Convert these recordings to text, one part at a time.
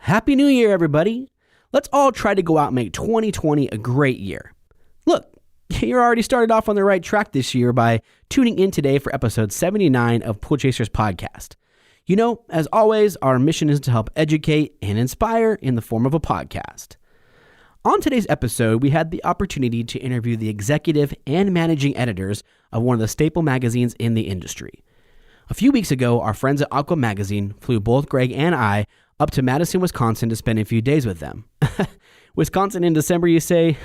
Happy New Year, everybody. Let's all try to go out and make 2020 a great year. Look, you're already started off on the right track this year by tuning in today for episode 79 of Pool Chasers Podcast. You know, as always, our mission is to help educate and inspire in the form of a podcast. On today's episode, we had the opportunity to interview the executive and managing editors of one of the staple magazines in the industry. A few weeks ago, our friends at Aqua Magazine flew both Greg and I up to Madison, Wisconsin to spend a few days with them. Wisconsin in December, you say?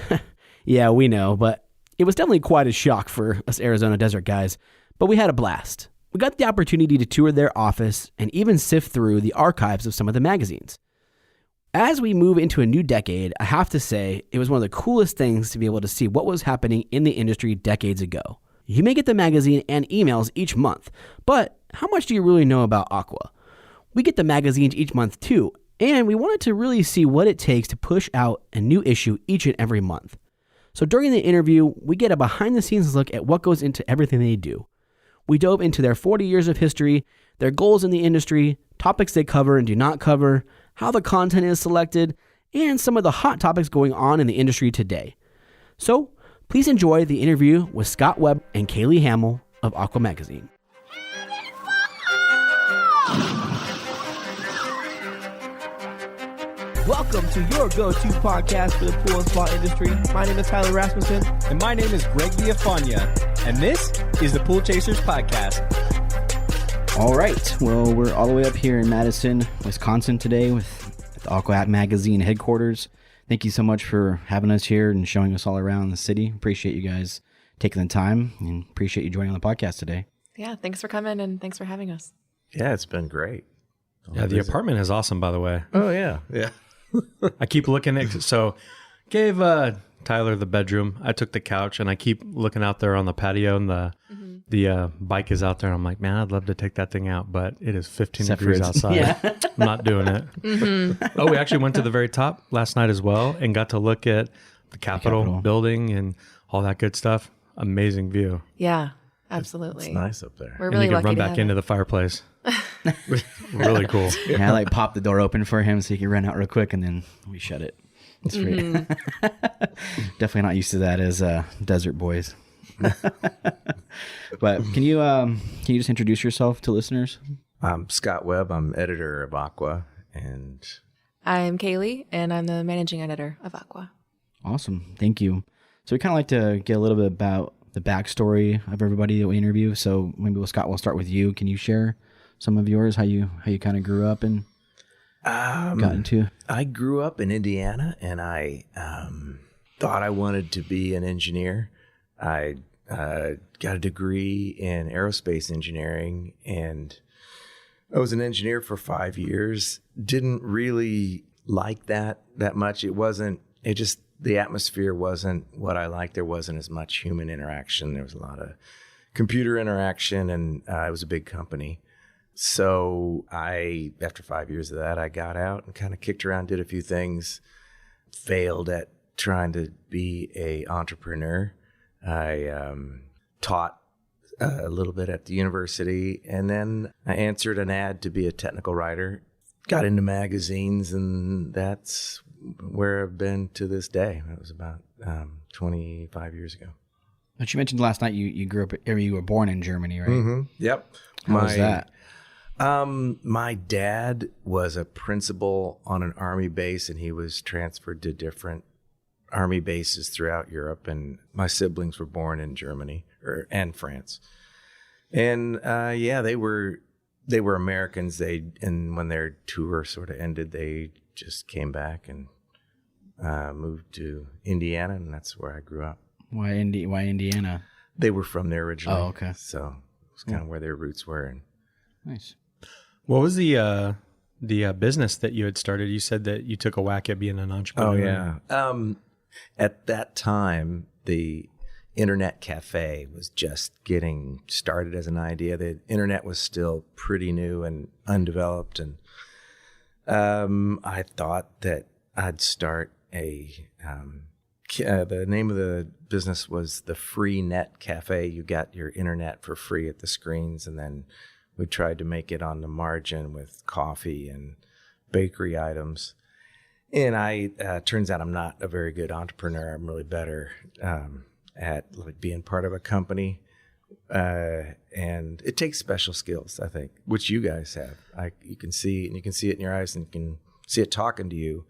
Yeah, we know, but it was definitely quite a shock for us Arizona desert guys, but we had a blast. We got the opportunity to tour their office and even sift through the archives of some of the magazines. As we move into a new decade, I have to say it was one of the coolest things to be able to see what was happening in the industry decades ago. You may get the magazine and emails each month, but how much do you really know about Aqua? We get the magazines each month too, and we wanted to really see what it takes to push out a new issue each and every month. So during the interview, we get a behind-the-scenes look at what goes into everything they do. We dove into their 40 years of history, their goals in the industry, topics they cover and do not cover, how the content is selected, and some of the hot topics going on in the industry today. So, please enjoy the interview with Scott Webb and Cailley Hammel of Aqua Magazine. Welcome to your go-to podcast for the pool and spa industry. My name is Tyler Rasmussen. And my name is Greg Villafania. And this is the Pool Chasers Podcast. All right. Well, we're all the way up here in Madison, Wisconsin today with the Aqua Magazine headquarters. Thank you so much for having us here and showing us all around the city. Appreciate you guys taking the time and appreciate you joining on the podcast today. Yeah, thanks for coming and thanks for having us. Yeah, it's been great. Yeah, the apartment is awesome, by the way. Oh, yeah. Yeah. I keep looking at, so gave Tyler the bedroom. I took the couch and I keep looking out there on the patio and the bike is out there. I'm like, man, I'd love to take that thing out, but it is 15 degrees outside. Yeah. I'm not doing it. Oh, we actually went to the very top last night as well and got to look at the Capitol building and all that good stuff. Amazing view. Yeah, absolutely. It's nice up there. We're really and you lucky can run to back have into the fireplace. Really cool. Yeah, I like popped the door open for him so he could run out real quick and then we shut it. It's free. Definitely not used to that as desert boys. But can you just introduce yourself to listeners? I'm Scott Webb. I'm editor of Aqua, and I'm Cailley, and I'm the managing editor of Aqua. Awesome. Thank you. So we kind of like to get a little bit about the backstory of everybody that we interview. So maybe Scott, we'll start with you. Can you share some of yours, how you kind of grew up and got into? I grew up in Indiana, and I thought I wanted to be an engineer. I got a degree in aerospace engineering, and I was an engineer for 5 years. Didn't really like that much. The atmosphere wasn't what I liked. There wasn't as much human interaction. There was a lot of computer interaction, and it was a big company. So after 5 years of that, I got out and kind of kicked around, did a few things, failed at trying to be an entrepreneur. I taught a little bit at the university, and then I answered an ad to be a technical writer, got into magazines, and that's where I've been to this day. That was about 25 years ago. But you mentioned last night you grew up, or you were born in Germany, right? Mm-hmm. Yep. How was that? My dad was a principal on an army base, and he was transferred to different army bases throughout Europe. And my siblings were born in Germany and France. And they were Americans. And when their tour sort of ended, they just came back and moved to Indiana, and that's where I grew up. Why Indiana? They were from there originally. Oh, okay. So it was kind of where their roots were. And nice. What was the business that you had started? You said that you took a whack at being an entrepreneur. Oh, yeah. At that time, the internet cafe was just getting started as an idea. The internet was still pretty new and undeveloped. And I thought that I'd start the name of the business was the Free Net Cafe. You got your internet for free at the screens, and then we tried to make it on the margin with coffee and bakery items. And turns out I'm not a very good entrepreneur. I'm really better at like being part of a company. And it takes special skills, I think, which you guys have. You can see it in your eyes, and you can see it talking to you.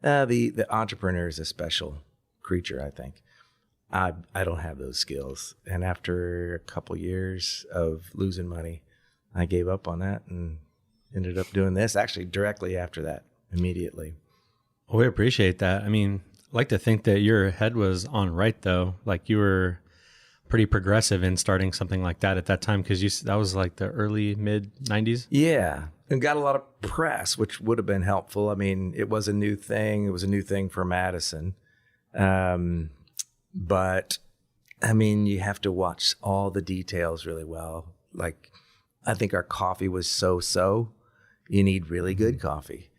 The entrepreneur is a special creature, I think. I don't have those skills. And after a couple years of losing money, I gave up on that and ended up doing this actually directly after that, immediately. Well, we appreciate that. I mean, I like to think that your head was on right, though. Like you were pretty progressive in starting something like that at that time, because that was like the early mid 90s. Yeah, and got a lot of press, which would have been helpful. I mean, it was a new thing. It was a new thing for Madison. But I mean, you have to watch all the details really well. Like, I think our coffee was so. You need really good coffee.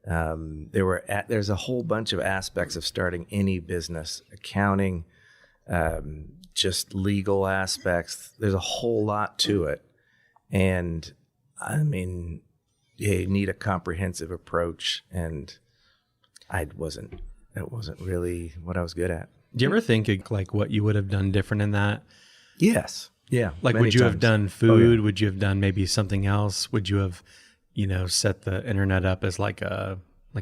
There's a whole bunch of aspects of starting any business, accounting, just legal aspects. There's a whole lot to it. And I mean, you need a comprehensive approach, and it wasn't really what I was good at. Do you ever think like what you would have done different in that? Yes. Yeah. Like, would you have done food? Oh, yeah. Would you have done maybe something else? Would you have, set the internet up as like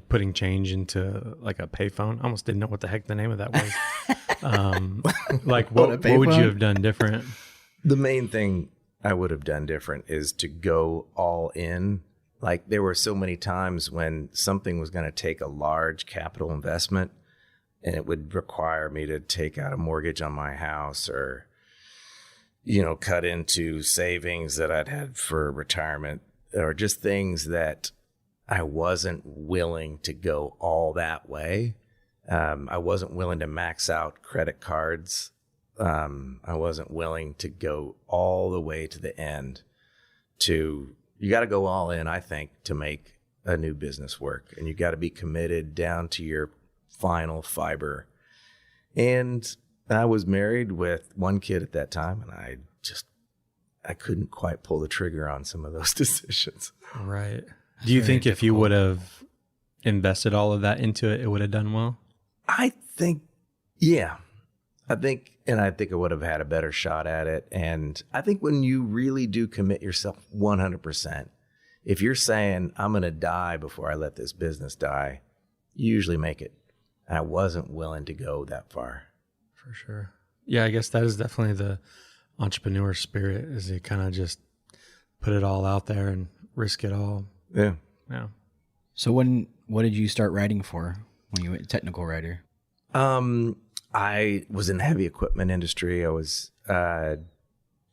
putting change into like a payphone? I almost didn't know what the heck the name of that was. Like what would you have done different? The main thing I would have done different is to go all in. Like, there were so many times when something was going to take a large capital investment, and it would require me to take out a mortgage on my house, or, cut into savings that I'd had for retirement, or just things that I wasn't willing to go all that way. I wasn't willing to max out credit cards. I wasn't willing to go all the way to the end. You got to go all in, I think, to make a new business work. And you got to be committed down to your final fiber. And I was married with one kid at that time, and I couldn't quite pull the trigger on some of those decisions. Right. Do you think if you would have invested all of that into it, it would have done well? I think, yeah. I think I would have had a better shot at it. And I think when you really do commit yourself 100%, if you're saying, I'm going to die before I let this business die, you usually make it. And I wasn't willing to go that far. For sure. Yeah, I guess that is definitely the entrepreneur spirit, is you kind of just put it all out there and risk it all. Yeah. Yeah. So what did you start writing for when you were a technical writer? I was in the heavy equipment industry. I was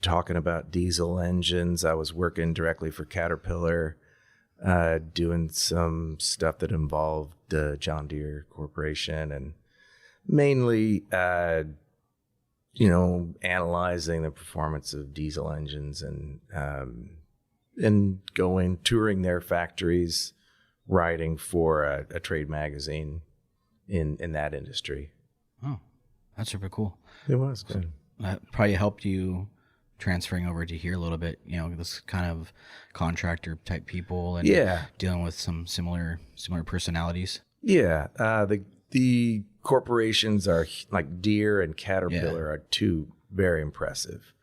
talking about diesel engines. I was working directly for Caterpillar, doing some stuff that involved John Deere Corporation, and mainly, analyzing the performance of diesel engines and touring their factories, writing for a trade magazine in that industry. Oh, that's super cool. It was good. That probably helped you transferring over to here a little bit, this kind of contractor type people, and dealing with some similar personalities. Yeah. The corporations are like Deere and Caterpillar are two very impressive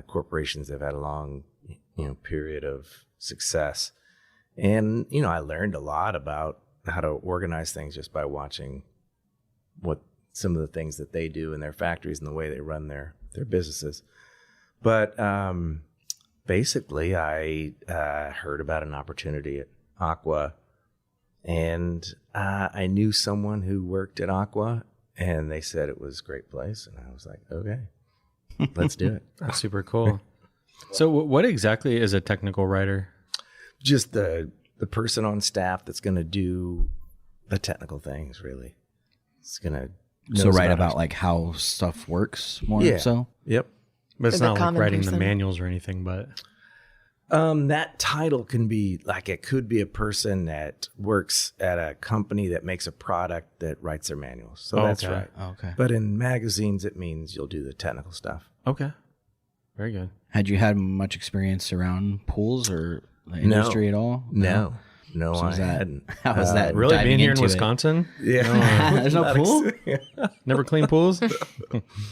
corporations that have had a long, period of success. And, I learned a lot about how to organize things just by watching what some of the things that they do in their factories and the way they run their businesses. But basically, I heard about an opportunity at Aqua, and I knew someone who worked at Aqua, and they said it was a great place. And I was like, okay, let's do it. That's super cool. So what exactly is a technical writer? Just the person on staff that's going to do the technical things, really. It's going to write about like how stuff works more. Yeah. So yep. But it's not like writing the manuals or anything, but that title can be like, it could be a person that works at a company that makes a product that writes their manuals. So that's right. Okay. But in magazines, it means you'll do the technical stuff. Okay. Very good. Had you had much experience around pools or the industry at all? No. No, I hadn't. How was that? Really, diving being here in into it? Wisconsin, There's no pool? never clean pools.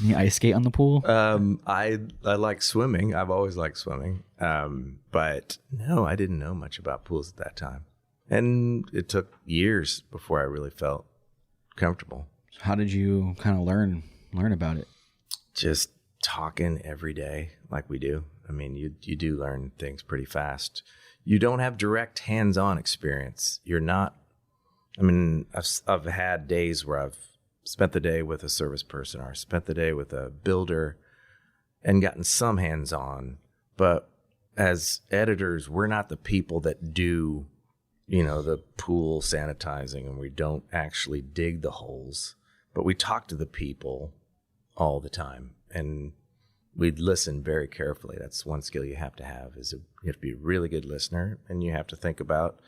You ice skate on the pool? I like swimming. I've always liked swimming. But no, I didn't know much about pools at that time. And it took years before I really felt comfortable. How did you kind of learn about it? Just talking every day like we do. I mean, you do learn things pretty fast. You don't have direct hands-on experience. You're not, I mean, I've had days where I've spent the day with a service person or spent the day with a builder and gotten some hands-on. But as editors, we're not the people that do, the pool sanitizing, and we don't actually dig the holes. But we talk to the people all the time, and we'd listen very carefully. That's one skill you have to have, is you have to be a really good listener, and you have to think about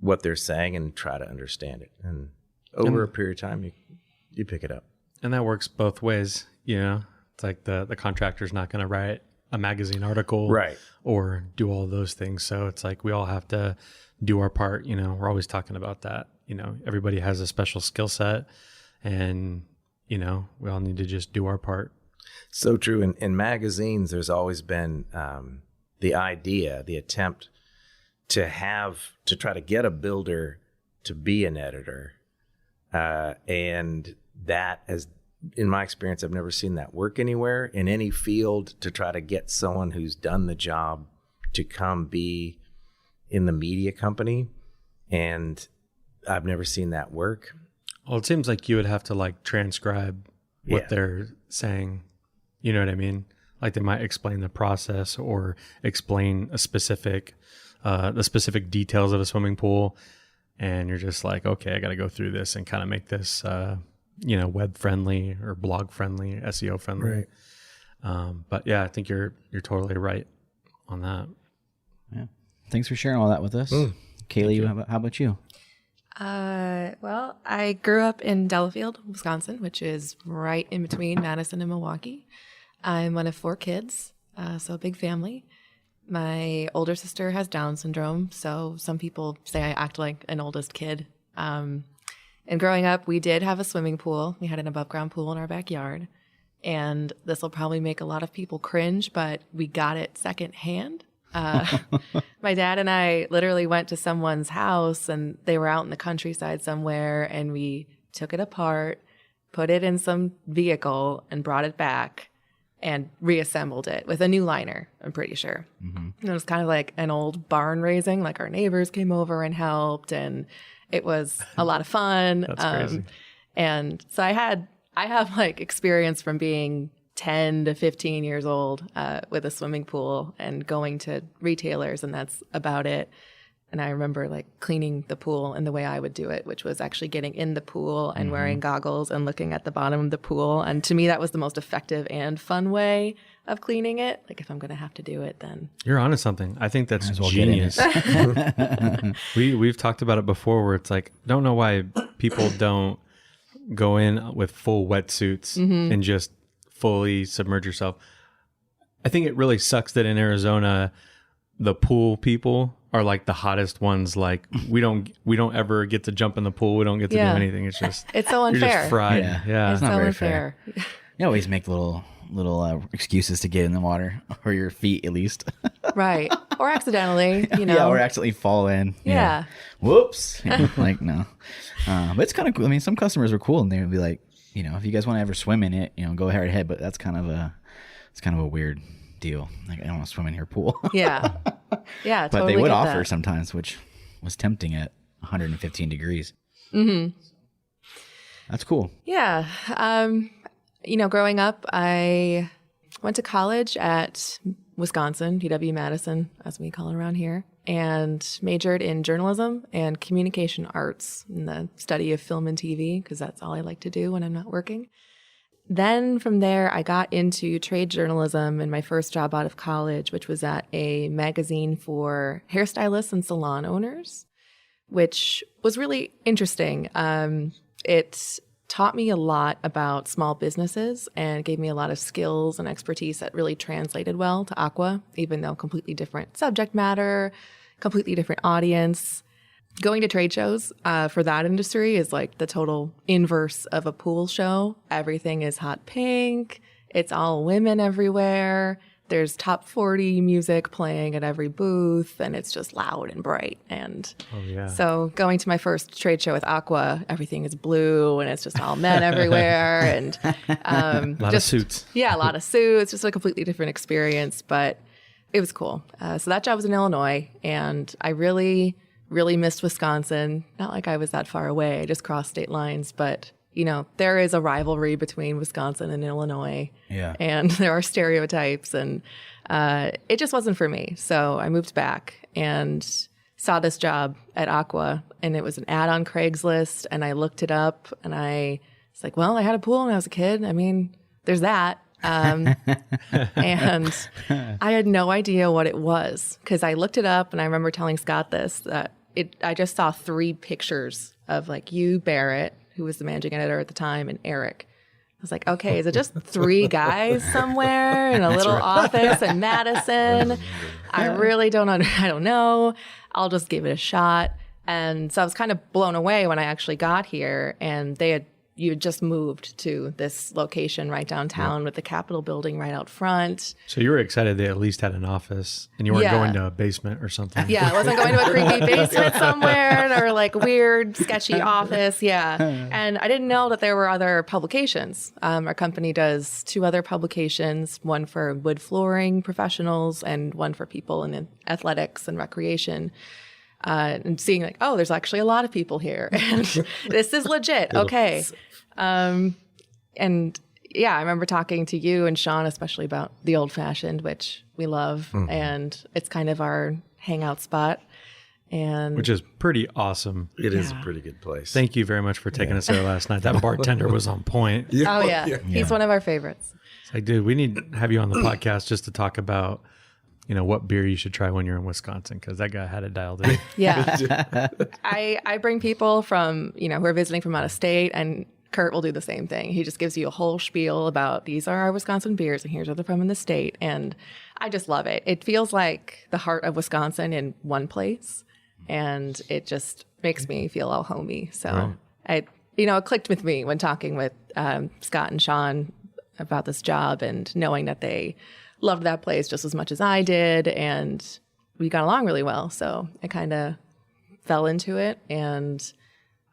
what they're saying and try to understand it. And over a period of time, you pick it up. And that works both ways. It's like the contractor's not going to write a magazine article, right, or do all those things. So it's like we all have to do our part. We're always talking about that. Everybody has a special skill set, and we all need to just do our part. So true. In magazines, there's always been the attempt to try to get a builder to be an editor. And that, as in my experience, I've never seen that work anywhere in any field, to try to get someone who's done the job to come be in the media company. And I've never seen that work. Well, it seems like you would have to transcribe what they're saying. You know what I mean? Like they might explain the process or explain the specific details of a swimming pool. And you're just like, okay, I got to go through this and kind of make this, web friendly or blog friendly, SEO friendly. Right. But yeah, I think you're totally right on that. Yeah. Thanks for sharing all that with us. Cailley, how about you? Well, I grew up in Delafield, Wisconsin, which is right in between Madison and Milwaukee. I'm one of 4 kids, so a big family. My older sister has Down syndrome, so some people say I act like an oldest kid. And growing up, we did have a swimming pool. We had an above-ground pool in our backyard. And this will probably make a lot of people cringe, but we got it secondhand. My dad and I literally went to someone's house, and they were out in the countryside somewhere, and we took it apart, put it in some vehicle, and brought it back and reassembled it with a new liner, I'm pretty sure. Mm-hmm. And it was kind of like an old barn raising, like our neighbors came over and helped, and it was a lot of fun. That's crazy. And so I have experience from being 10 to 15 years old with a swimming pool and going to retailers, and that's about it. And I remember cleaning the pool in the way I would do it, which was actually getting in the pool and wearing goggles and looking at the bottom of the pool. And to me, that was the most effective and fun way of cleaning it. If I'm going to have to do it, then you're onto something. I think that's genius. We've talked about it before, where it's don't know why people don't go in with full wetsuits and just fully submerge yourself. I think it really sucks that in Arizona, the pool people are the hottest ones. We don't ever get to jump in the pool. We don't get to do anything. It's just, it's so unfair. You're just fried. Yeah. It's not very unfair. fair. You always make little excuses to get in the water, or your feet at least. Right. Or accidentally, Yeah, or accidentally fall in. Yeah. Whoops. No. But it's kind of cool. I mean, some customers were cool, and they would be like, if you guys want to ever swim in it, go ahead. But that's kind of a weird deal. I don't want to swim in your pool. Yeah. Yeah. But they would offer sometimes, which was tempting at 115 degrees. Mm-hmm. That's cool. Yeah. Growing up, I went to college at Wisconsin, UW-Madison, as we call it around here, and majored in journalism and communication arts, in the study of film and TV, because that's all I like to do when I'm not working. Then from there, I got into trade journalism in my first job out of college, which was at a magazine for hairstylists and salon owners, which was really interesting. It taught me a lot about small businesses and gave me a lot of skills and expertise that really translated well to Aqua, even though completely different subject matter, completely different audience. going to trade shows for that industry is like the total inverse of a pool show. Everything is hot pink. It's all women everywhere. There's top 40 music playing at every booth, and it's just loud and bright. And so going to my first trade show with Aqua, everything is blue, and it's just all men everywhere. And a lot of suits. Yeah, a lot of suits. Just a completely different experience, but it was cool. So that job was in Illinois, and I really missed Wisconsin. Not like I was that far away. I just crossed state lines, but you know, there is a rivalry between Wisconsin and Illinois. Yeah. And there are stereotypes, and it just wasn't for me. So I moved back and saw this job at Aqua, and it was an ad on Craigslist, and I looked it up, and I was like, well, I had a pool when I was a kid. I mean, there's that. And I had no idea what it was, because I looked it up, and I remember telling Scott this, that I just saw 3 pictures of like you, Barrett, who was the managing editor at the time, and Eric. I was like, okay, is it just 3 guys somewhere in a little office in Madison? I really don't I don't know. I'll just give it a shot. And so I was kind of blown away when I actually got here, and you had just moved to this location right downtown with the Capitol building right out front. So you were excited they at least had an office, and you weren't going to a basement or something. Yeah, I wasn't going to a creepy basement somewhere or like weird, sketchy office. Yeah. And I didn't know that there were other publications. Our company does 2 other publications, one for wood flooring professionals and one for people in athletics and recreation. And seeing like, oh, there's actually a lot of people here, and this is legit. Okay. And yeah, I remember talking to you and Sean, especially about the Old Fashioned, which we love. Mm-hmm. And it's kind of our hangout spot. And which is pretty awesome. It is a pretty good place. Thank you very much for taking us there last night. That bartender was on point. Oh yeah. He's one of our favorites. It's like, dude, we need to have you on the podcast just to talk about, you know, what beer you should try when you're in Wisconsin, because that guy had it dialed in. Yeah. I bring people from, you know, who are visiting from out of state, and Kurt will do the same thing. He just gives you a whole spiel about these are our Wisconsin beers and here's where they're from in the state. And I just love it. It feels like the heart of Wisconsin in one place, and it just makes me feel all homey. So it clicked with me when talking with Scott and Sean about this job, and knowing that they loved that place just as much as I did, and we got along really well. So I kind of fell into it, and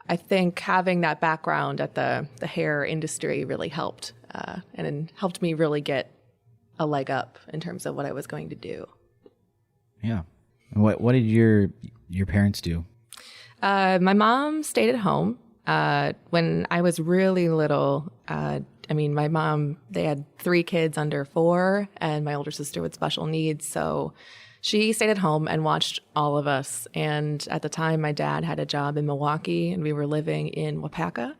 I think having that background at the hair industry really helped, and it helped me really get a leg up in terms of what I was going to do. Yeah. What did your parents do? My mom stayed at home. When I was really little, my mom, they had 3 kids under 4, and my older sister with special needs. So she stayed at home and watched all of us. And at the time, my dad had a job in Milwaukee, and we were living in Wapaka.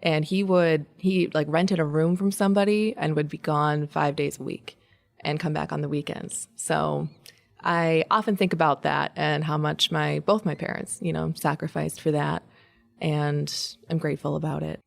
And he rented a room from somebody and would be gone 5 days a week and come back on the weekends. So I often think about that and how much both my parents, sacrificed for that. And I'm grateful about it.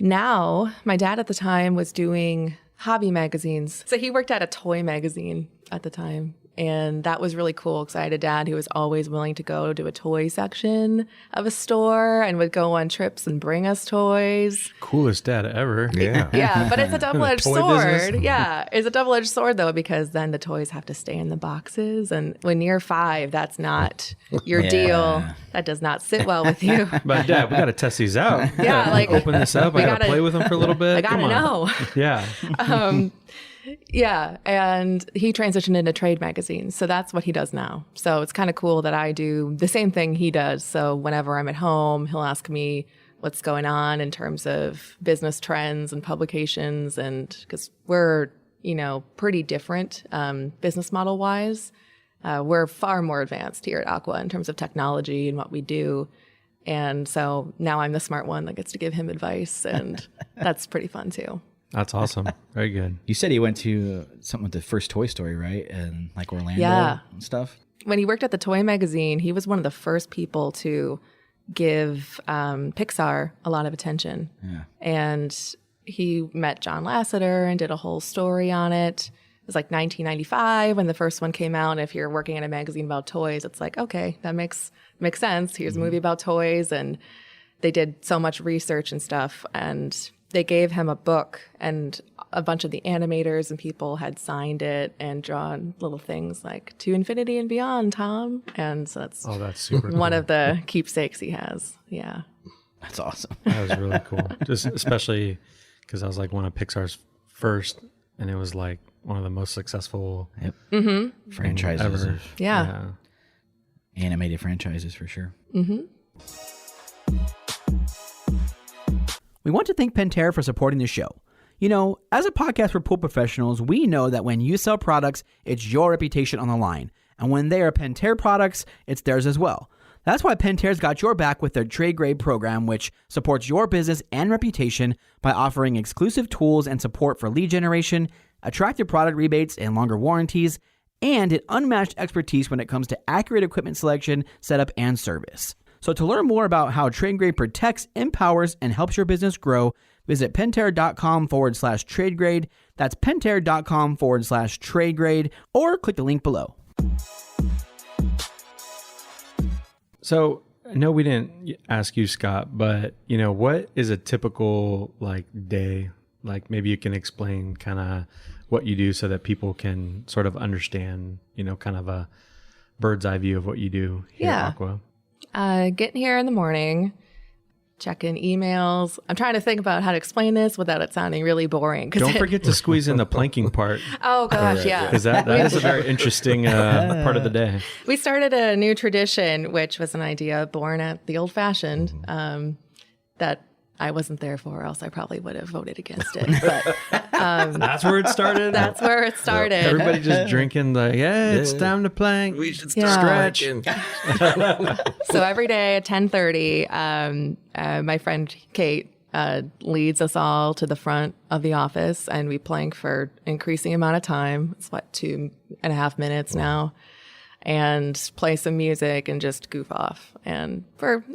Now, my dad at the time was doing hobby magazines. So he worked at a toy magazine at the time. And that was really cool, because I had a dad who was always willing to go to a toy section of a store and would go on trips and bring us toys. Coolest dad ever. Yeah. Yeah, but it's a double-edged sword. Business. Yeah, it's a double-edged sword, though, because then the toys have to stay in the boxes. And when you're 5, that's not your deal. That does not sit well with you. But Dad, we got to test these out. Yeah, like open this up. I got to play with them for a little bit. I got to know. Yeah. Yeah, and he transitioned into trade magazines, so that's what he does now. So it's kind of cool that I do the same thing he does. So whenever I'm at home, he'll ask me what's going on in terms of business trends and publications, and because we're, pretty different business model wise. We're far more advanced here at Aqua in terms of technology and what we do. And so now I'm the smart one that gets to give him advice, and that's pretty fun too. That's awesome. Very good. You said he went to something with the first Toy Story, right? And like Orlando and stuff? When he worked at the toy magazine, he was one of the first people to give Pixar a lot of attention. Yeah. And he met John Lasseter and did a whole story on it. was like 1995 when the first one came out. And if you're working in a magazine about toys, it's like, okay, that makes sense. Here's a movie about toys. And they did so much research and stuff. And they gave him a book, and a bunch of the animators and people had signed it and drawn little things like "To Infinity and Beyond, Tom." And so that's super one cool. of the keepsakes he has. Yeah. That's awesome. That was really cool. Just especially because I was like one of Pixar's first, and it was like one of the most successful Franchises. ever. Of Yeah. animated franchises for sure. We want to thank Pentair for supporting the show. You know, as a podcast for pool professionals, we know that when you sell products, it's your reputation on the line. And when they are Pentair products, it's theirs as well. That's why Pentair's got your back with their trade grade program, which supports your business and reputation by offering exclusive tools and support for lead generation, attractive product rebates and longer warranties, and an unmatched expertise when it comes to accurate equipment selection, setup, and service. So to learn more about how trade grade protects, empowers, and helps your business grow, visit pentair.com/trade grade. That's pentair.com/trade grade, or click the link below. So I know we didn't ask you, Scott, but you know, what is a typical like day? Like maybe you can explain kind of what you do so that people can sort of understand, you know, kind of a bird's eye view of what you do here at Aqua. Getting here in the morning, checking emails. I'm trying to think about how to explain this without it sounding really boring. Don't forget to squeeze in the planking part, Oh gosh, yeah. because that is a very interesting part of the day. We started a new tradition, which was an idea born at the Old Fashioned that I wasn't there for, or else I probably would have voted against it. But That's where it started. that's where it started. Everybody just drinking it's time to plank. We should Yeah. start stretching. So every day at 10:30, my friend Kate leads us all to the front of the office, and we plank for increasing amount of time. It's 2.5 minutes now, and play some music and just goof off. And for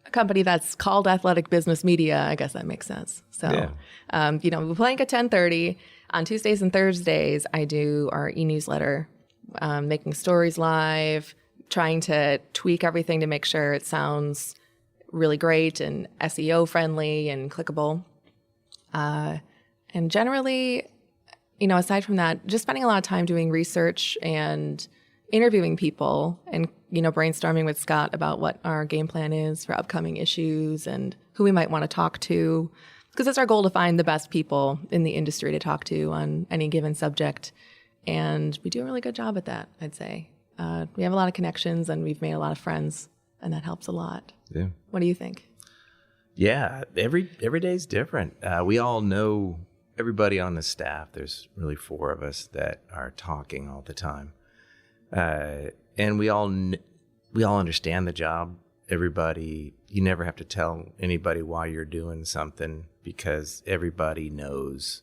a company that's called Athletic Business Media, I guess that makes sense. So, we plank at 10:30. On Tuesdays and Thursdays, I do our e-newsletter, making stories live, trying to tweak everything to make sure it sounds really great and SEO friendly and clickable. And generally, aside from that, just spending a lot of time doing research and interviewing people and, brainstorming with Scott about what our game plan is for upcoming issues and who we might want to talk to. Because it's our goal to find the best people in the industry to talk to on any given subject. And we do a really good job at that, I'd say. We have a lot of connections and we've made a lot of friends, and that helps a lot. Yeah. What do you think? Yeah, every day's different. We all know everybody on the staff. There's really 4 of us that are talking all the time, and we all understand the job. Everybody, you never have to tell anybody why you're doing something because everybody knows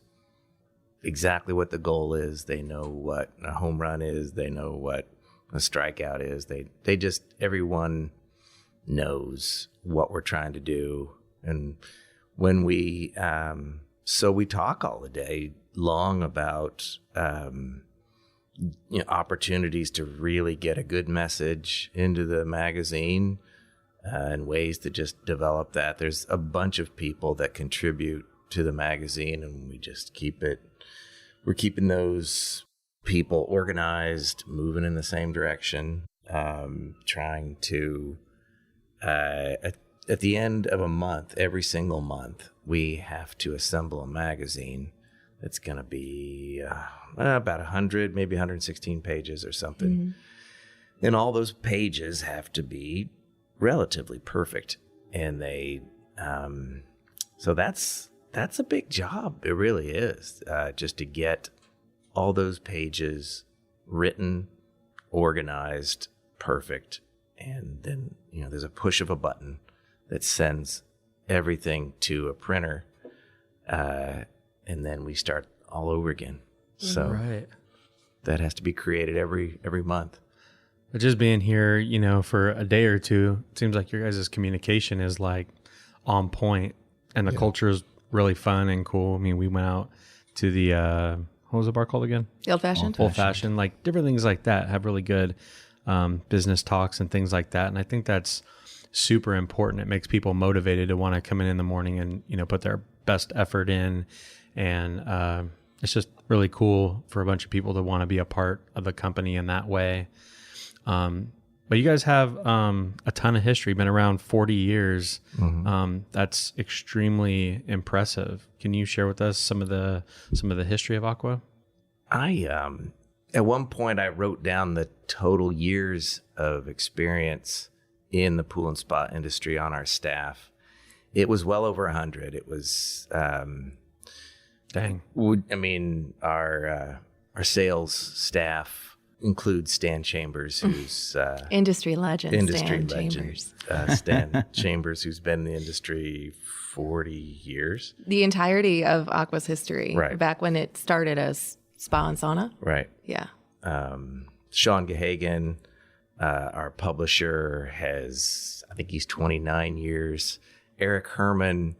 exactly what the goal is. They know what a home run is. They know what a strikeout is. They just everyone knows what we're trying to do. And when we talk all the day long about opportunities to really get a good message into the magazine and ways to just develop that. There's a bunch of people that contribute to the magazine, and we just we're keeping those people organized, moving in the same direction, trying to at the end of a month, every single month, we have to assemble a magazine that's going to be about 100, maybe 116 pages or something. Mm-hmm. And all those pages have to be relatively perfect. And so that's a big job. It really is, just to get all those pages written, organized, perfect. And then, there's a push of a button that sends everything to a printer, and then we start all over again. So that has to be created every month. But just being here, for a day or two, it seems like your guys' communication is like on point, and the culture is really fun and cool. I mean, we went out to the what was the bar called again? The Old Fashioned. Old Fashioned, like different things like that have really good business talks and things like that. And I think that's super important. It makes people motivated to want to come in the morning and, put their best effort in. And it's just really cool for a bunch of people to want to be a part of the company in that way. But you guys have a ton of history, been around 40 years. That's extremely impressive. Can you share with us some of the history of Aqua? At one point I wrote down the total years of experience in the pool and spa industry on our staff. It was well over 100. It was, Dang. Our sales staff includes Stan Chambers, who's industry legend. Chambers. Stan Chambers, who's been in the industry 40 years. The entirety of Aqua's history, right? Back when it started as spa and sauna, right? Yeah. Sean Gahagan, our publisher, I think he's 29 years. Eric Herman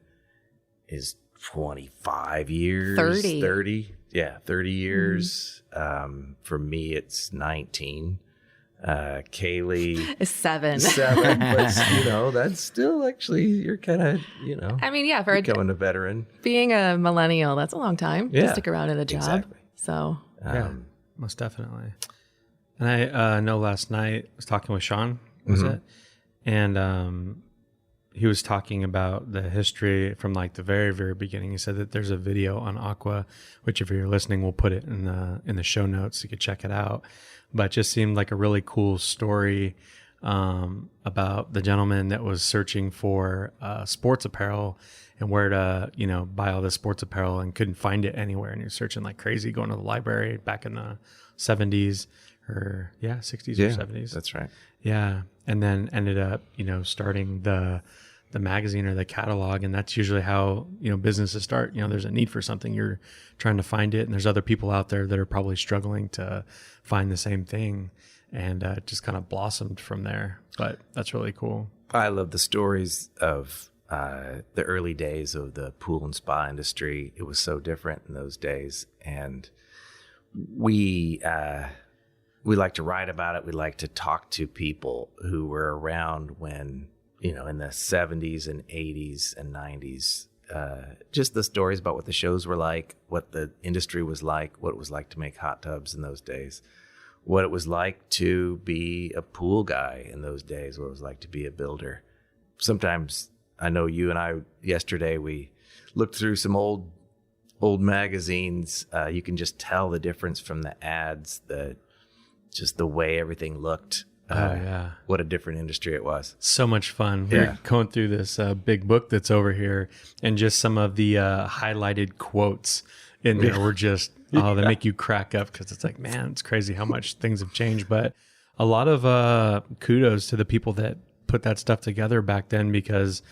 is 25 years. 30. Yeah, 30 years. For me, it's 19. Cailley is 7. 7, but that's still actually, you're kind of, I mean, yeah, for becoming a veteran. Being a millennial, that's a long time to stick around in a job. Exactly. So, yeah, most definitely. And I know last night I was talking with Sean, was it? And he was talking about the history from like the very, very beginning. He said that there's a video on Aqua, which if you're listening, we'll put it in the show notes. You could check it out. But it just seemed like a really cool story about the gentleman that was searching for sports apparel and where to, buy all this sports apparel and couldn't find it anywhere. And he was searching like crazy, going to the library back in the 70s or 60s or 70s. That's right. Yeah. And then ended up, starting the magazine or the catalog. And that's usually how, businesses start. There's a need for something, you're trying to find it. And there's other people out there that are probably struggling to find the same thing. And it just kind of blossomed from there. But that's really cool. I love the stories of the early days of the pool and spa industry. It was so different in those days. And we like to write about it. We like to talk to people who were around when, in the 70s and 80s and 90s, just the stories about what the shows were like, what the industry was like, what it was like to make hot tubs in those days, what it was like to be a pool guy in those days, what it was like to be a builder. Sometimes, I know you and I, yesterday, we looked through some old magazines. You can just tell the difference from the ads, just the way everything looked. What a different industry it was. So much fun. We're going through this big book that's over here, and just some of the highlighted quotes in there were just, they make you crack up, because it's like, man, it's crazy how much things have changed. But a lot of kudos to the people that put that stuff together back then, because,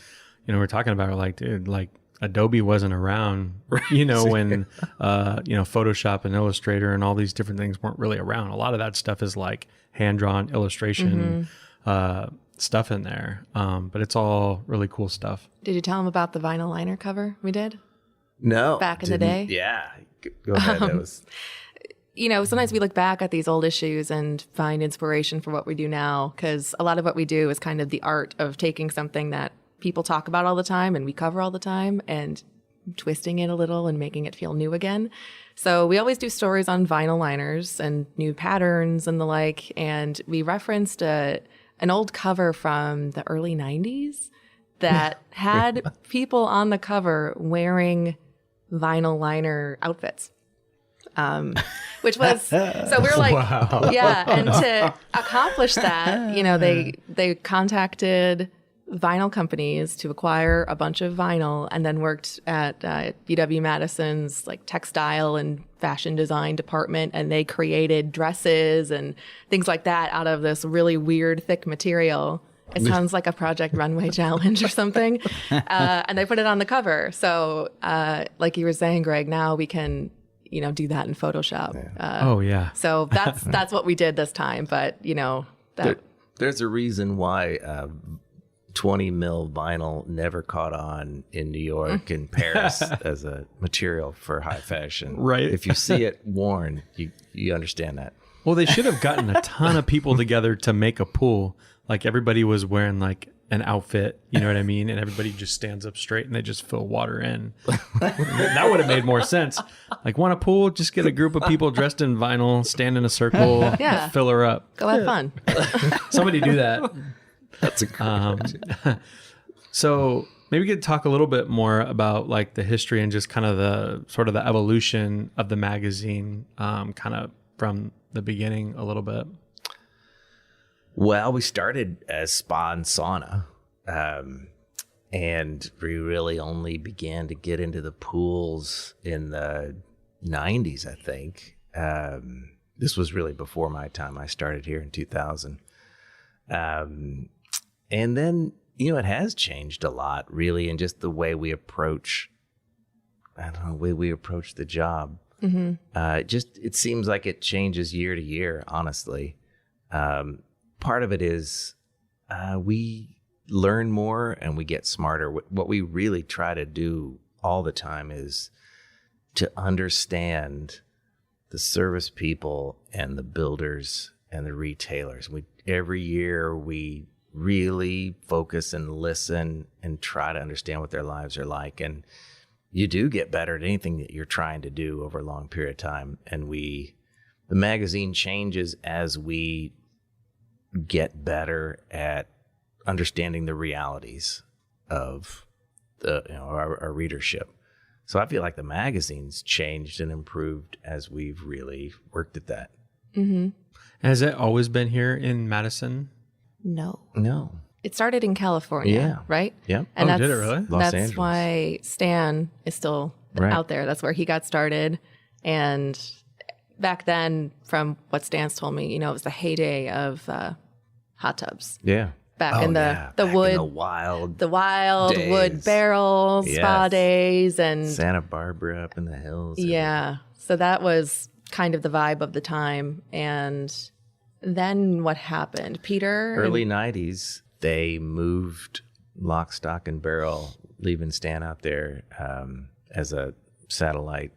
we're talking about like, dude, like Adobe wasn't around, when, Photoshop and Illustrator and all these different things weren't really around. A lot of that stuff is like hand-drawn illustration stuff in there. But it's all really cool stuff. Did you tell them about the vinyl liner cover we did? No. Back in the day? Yeah. Go ahead. That was... Sometimes we look back at these old issues and find inspiration for what we do now, because a lot of what we do is kind of the art of taking something that people talk about all the time and we cover all the time and twisting it a little and making it feel new again. So we always do stories on vinyl liners and new patterns and the like. And we referenced an old cover from the early 90s that had people on the cover wearing vinyl liner outfits. Which was, so we're like, wow. Yeah. And to accomplish that, they contacted vinyl companies to acquire a bunch of vinyl, and then worked at UW Madison's like textile and fashion design department, and they created dresses and things like that out of this really weird thick material. It sounds like a Project Runway challenge or something. And they put it on the cover. So like you were saying, Greg, now we can do that in Photoshop. Yeah. So that's what we did this time. But there's a reason why 20 mil vinyl never caught on in New York and Paris as a material for high fashion. Right. If you see it worn, you understand that. Well, they should have gotten a ton of people together to make a pool. Like everybody was wearing like an outfit, you know what I mean? And everybody just stands up straight and they just fill water in. That would have made more sense. Like, want a pool? Just get a group of people dressed in vinyl, stand in a circle, Yeah. fill her up. Go have fun. Somebody do that. That's a great idea. So maybe we could talk a little bit more about like the history and just kind of the sort of the evolution of the magazine, kind of from the beginning a little bit. Well, we started as spa and sauna, and we really only began to get into the pools in the 90s, I think. This was really before my time. I started here in 2000. And then, it has changed a lot, really, in just the way we approach, the way we approach the job. It seems like it changes year to year, honestly. Part of it is we learn more and we get smarter. What we really try to do all the time is to understand the service people and the builders and the retailers. Every year we really focus and listen and try to understand what their lives are like. And you do get better at anything that you're trying to do over a long period of time. And the magazine changes as we get better at understanding the realities of our readership. So I feel like the magazine's changed and improved as we've really worked at that. Mm-hmm. Has it always been here in Madison? No. It started in California, Yeah. right? Yeah. And Did it really? Los That's Angeles. why Stan is still Right. out there. That's where he got started. And back then, from what Stan's told me, it was the heyday of hot tubs. Yeah. Back in the Back in wood, the wild the wood days. barrel spa Yes. days, and Santa Barbara up in the hills. yeah. So that was kind of the vibe of the time. And then what happened? Peter? Early 90s, they moved lock, stock, and barrel, leaving Stan out there as a satellite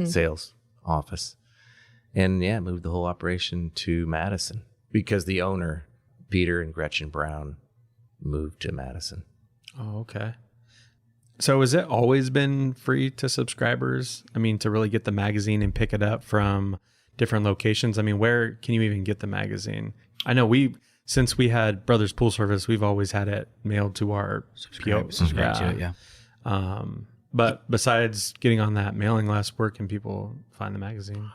sales office. And moved the whole operation to Madison because the owner, Peter and Gretchen Brown, moved to Madison. Oh, okay. So has it always been free to subscribers? I mean, to really get the magazine and pick it up from different locations? I mean, where can you even get the magazine? I know since we had Brothers Pool Service, we've always had it mailed to our Subscribe to it, yeah. But besides getting on that mailing list, where can people find the magazine?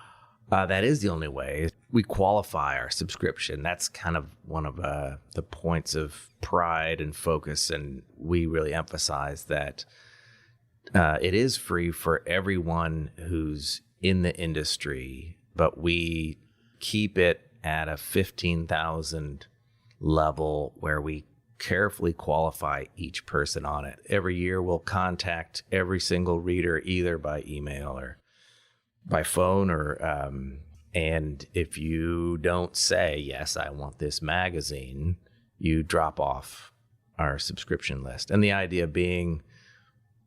That is the only way. We qualify our subscription. That's kind of one of the points of pride and focus, and we really emphasize that it is free for everyone who's in the industry, but we keep it at a 15,000 level where we carefully qualify each person on it. Every year we'll contact every single reader either by email or by phone, or and if you don't say, yes, I want this magazine, you drop off our subscription list. And the idea being,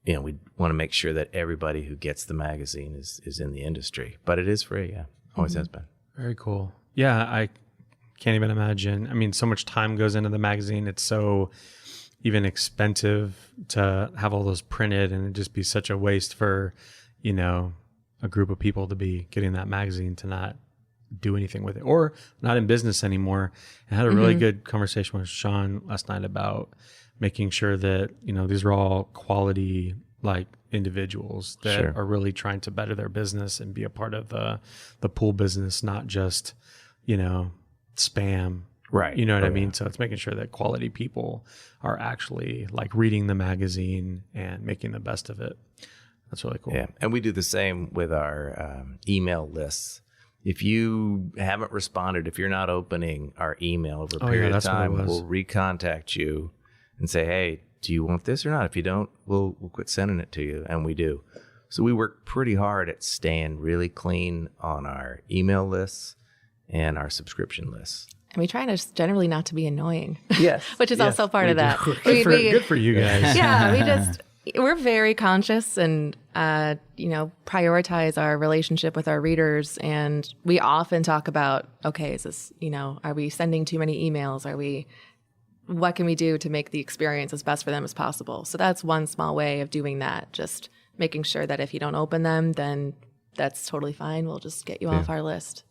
we want to make sure that everybody who gets the magazine is in the industry. But it is free, always has been. Very cool. Yeah, I can't even imagine. I mean, so much time goes into the magazine. It's so even expensive to have all those printed, and it'd just be such a waste for, a group of people to be getting that magazine to not do anything with it or not in business anymore. I had a really good conversation with Sean last night about making sure that, these are all quality, like, individuals that Sure. are really trying to better their business and be a part of the pool business, not just, spam. Right. You know what I mean? Yeah. So it's making sure that quality people are actually like reading the magazine and making the best of it. That's really cool. Yeah, and we do the same with our email lists. If you haven't responded, if you're not opening our email over a period of that's what it time, was. we'll recontact you and say, hey, do you want this or not? If you don't, we'll quit sending it to you, and we do. So we work pretty hard at staying really clean on our email lists and our subscription lists. And we try to generally not to be annoying. Yes. Which is also part of that. Good for you guys. Yeah, we're very conscious and, prioritize our relationship with our readers. And we often talk about, okay, is this, are we sending too many emails? What can we do to make the experience as best for them as possible? So that's one small way of doing that. Just making sure that if you don't open them, then that's totally fine. We'll just get you off our list.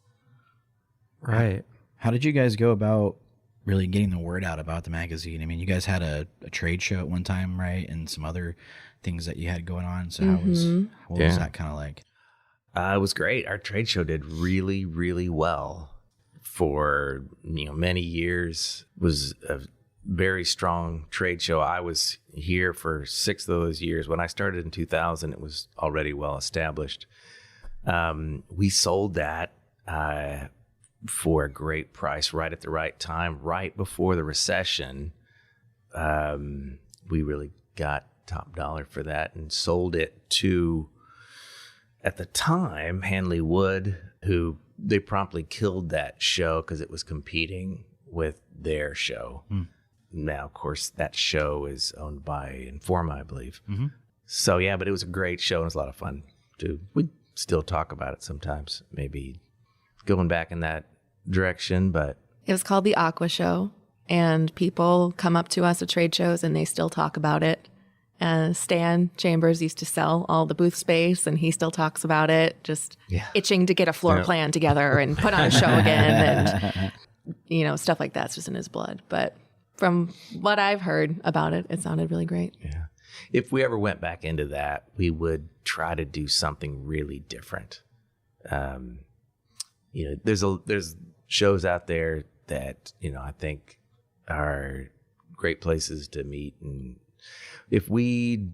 Right. How did you guys go about really getting the word out about the magazine? I mean, you guys had a trade show at one time, right? And some other things that you had going on. So how was that kind of like? It was great. Our trade show did really, really well for many years. It was a very strong trade show. I was here for 6 of those years. When I started in 2000, it was already well established. We sold that for a great price, right at the right time, right before the recession. We really got top dollar for that and sold it to, at the time, Hanley Wood, who they promptly killed that show because it was competing with their show. Now, of course, that show is owned by Informa, I believe. So, yeah, but it was a great show and it was a lot of fun, too. We still talk about it sometimes, maybe going back in that direction, but... It was called the Aqua Show, and people come up to us at trade shows and they still talk about it. Stan Chambers used to sell all the booth space, and he still talks about it, just itching to get a floor plan together and put on a show again, and stuff like that's just in his blood. But from what I've heard about it, it sounded really great. Yeah. If we ever went back into that, we would try to do something really different. There's shows out there that, I think are great places to meet. And if we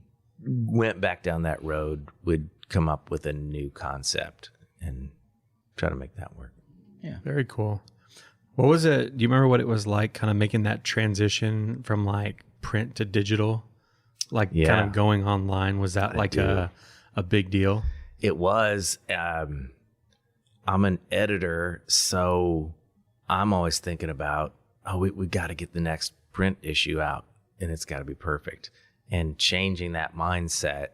went back down that road, we'd come up with a new concept and try to make that work. Yeah. Very cool. What was it? Do you remember what it was like kind of making that transition from like print to digital? Like kind of going online? Was that a big deal? It was. I'm an editor, so I'm always thinking about, we got to get the next print issue out, and it's got to be perfect. And changing that mindset,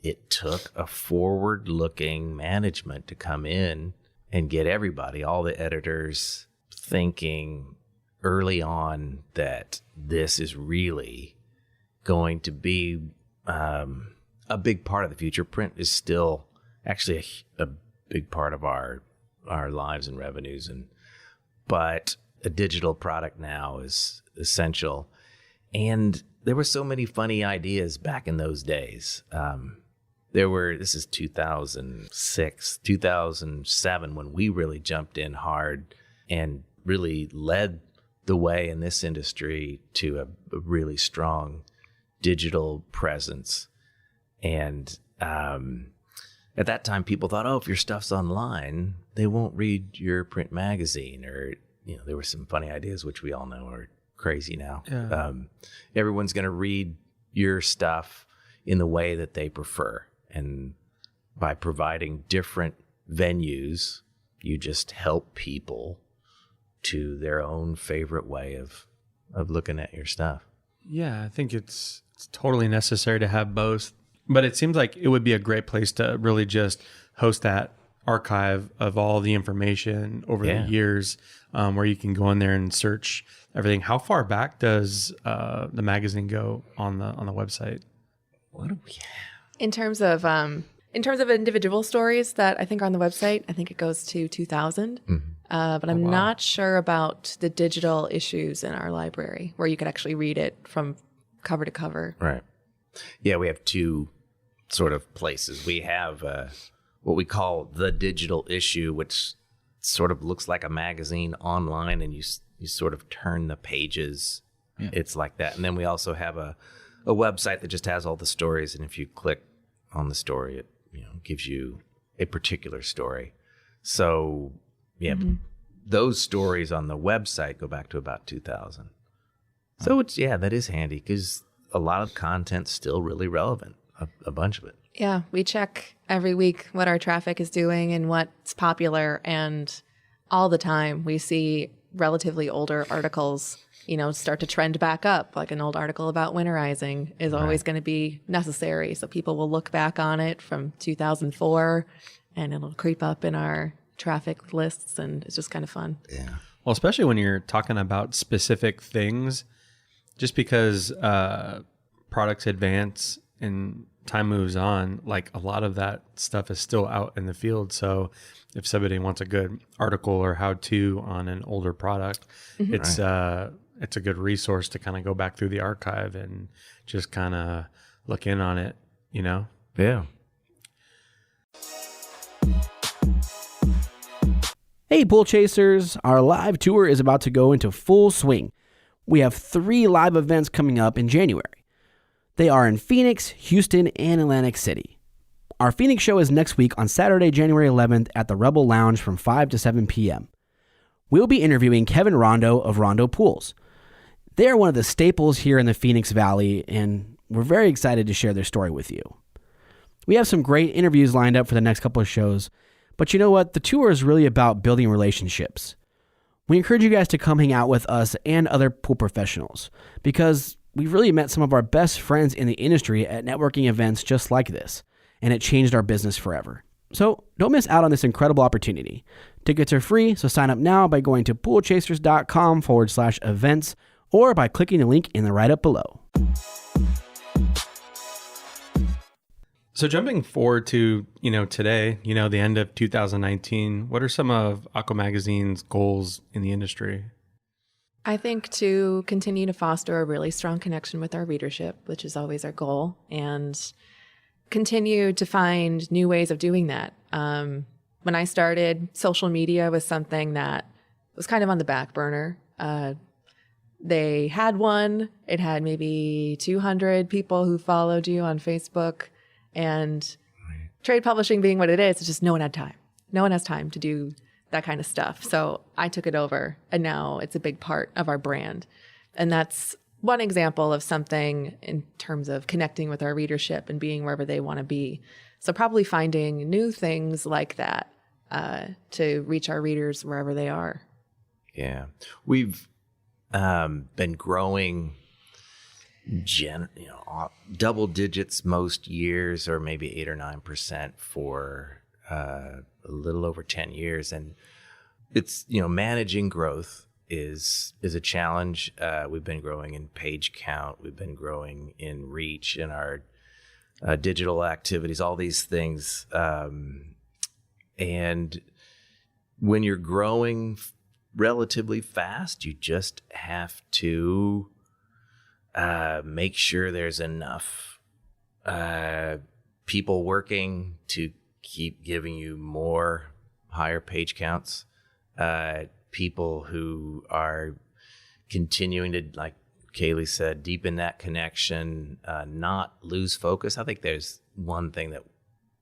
it took a forward-looking management to come in and get everybody, all the editors, thinking early on that this is really going to be a big part of the future. Print is still actually a big part of our lives and revenues, but a digital product now is essential. And there were so many funny ideas back in those days. This is 2006, 2007, when we really jumped in hard and really led the way in this industry to a really strong digital presence. And at that time, people thought, if your stuff's online, they won't read your print magazine. Or, there were some funny ideas, which we all know are crazy now. Yeah. Everyone's going to read your stuff in the way that they prefer. And by providing different venues, you just help people to their own favorite way of looking at your stuff. Yeah, I think it's totally necessary to have both. But it seems like it would be a great place to really just host that archive of all the information over the years, where you can go in there and search everything. How far back does the magazine go on the website? What do we have? In terms of individual stories that I think are on the website, I think it goes to 2000. But I'm not sure about the digital issues in our library where you could actually read it from cover to cover. Right. Yeah, we have two sort of places. We have what we call the digital issue, which sort of looks like a magazine online, and you sort of turn the pages. Yeah. It's like that. And then we also have a website that just has all the stories, and if you click on the story, it gives you a particular story. So, those stories on the website go back to about 2000. So that is handy because a lot of content's still really relevant, a bunch of it. Yeah, we check every week what our traffic is doing and what's popular. And all the time we see relatively older articles, start to trend back up. Like an old article about winterizing is always going to be necessary. So people will look back on it from 2004 and it'll creep up in our traffic lists. And it's just kind of fun. Yeah. Well, especially when you're talking about specific things, just because products advance and time moves on, like a lot of that stuff is still out in the field. So if somebody wants a good article or how-to on an older product, it's a good resource to kind of go back through the archive and just kind of look in on it, Yeah. Hey, Pool Chasers, our live tour is about to go into full swing. We have 3 live events coming up in January. They are in Phoenix, Houston, and Atlantic City. Our Phoenix show is next week on Saturday, January 11th at the Rebel Lounge from 5 to 7 p.m. We'll be interviewing Kevin Rondo of Rondo Pools. They are one of the staples here in the Phoenix Valley, and we're very excited to share their story with you. We have some great interviews lined up for the next couple of shows, but you know what? The tour is really about building relationships. We encourage you guys to come hang out with us and other pool professionals because we've really met some of our best friends in the industry at networking events just like this, and it changed our business forever. So don't miss out on this incredible opportunity. Tickets are free, so sign up now by going to poolchasers.com/events or by clicking the link in the write-up below. So jumping forward to, today, the end of 2019, what are some of Aqua Magazine's goals in the industry? I think to continue to foster a really strong connection with our readership, which is always our goal, and continue to find new ways of doing that. When I started, social media was something that was kind of on the back burner. They had one. It had maybe 200 people who followed you on Facebook. And trade publishing being what it is, it's just no one had time. No one has time to do that kind of stuff. So I took it over, and now it's a big part of our brand. And that's one example of something in terms of connecting with our readership and being wherever they want to be. So probably finding new things like that to reach our readers wherever they are. Yeah. We've been growing double digits most years, or maybe 8 or 9% for a little over 10 years. And it's, managing growth is a challenge. We've been growing in page count. We've been growing in reach in our digital activities, all these things. And when you're growing relatively fast, you just have to make sure there's enough people working to keep giving you more higher page counts, people who are continuing to, like Cailley said, deepen that connection, not lose focus. I think there's one thing that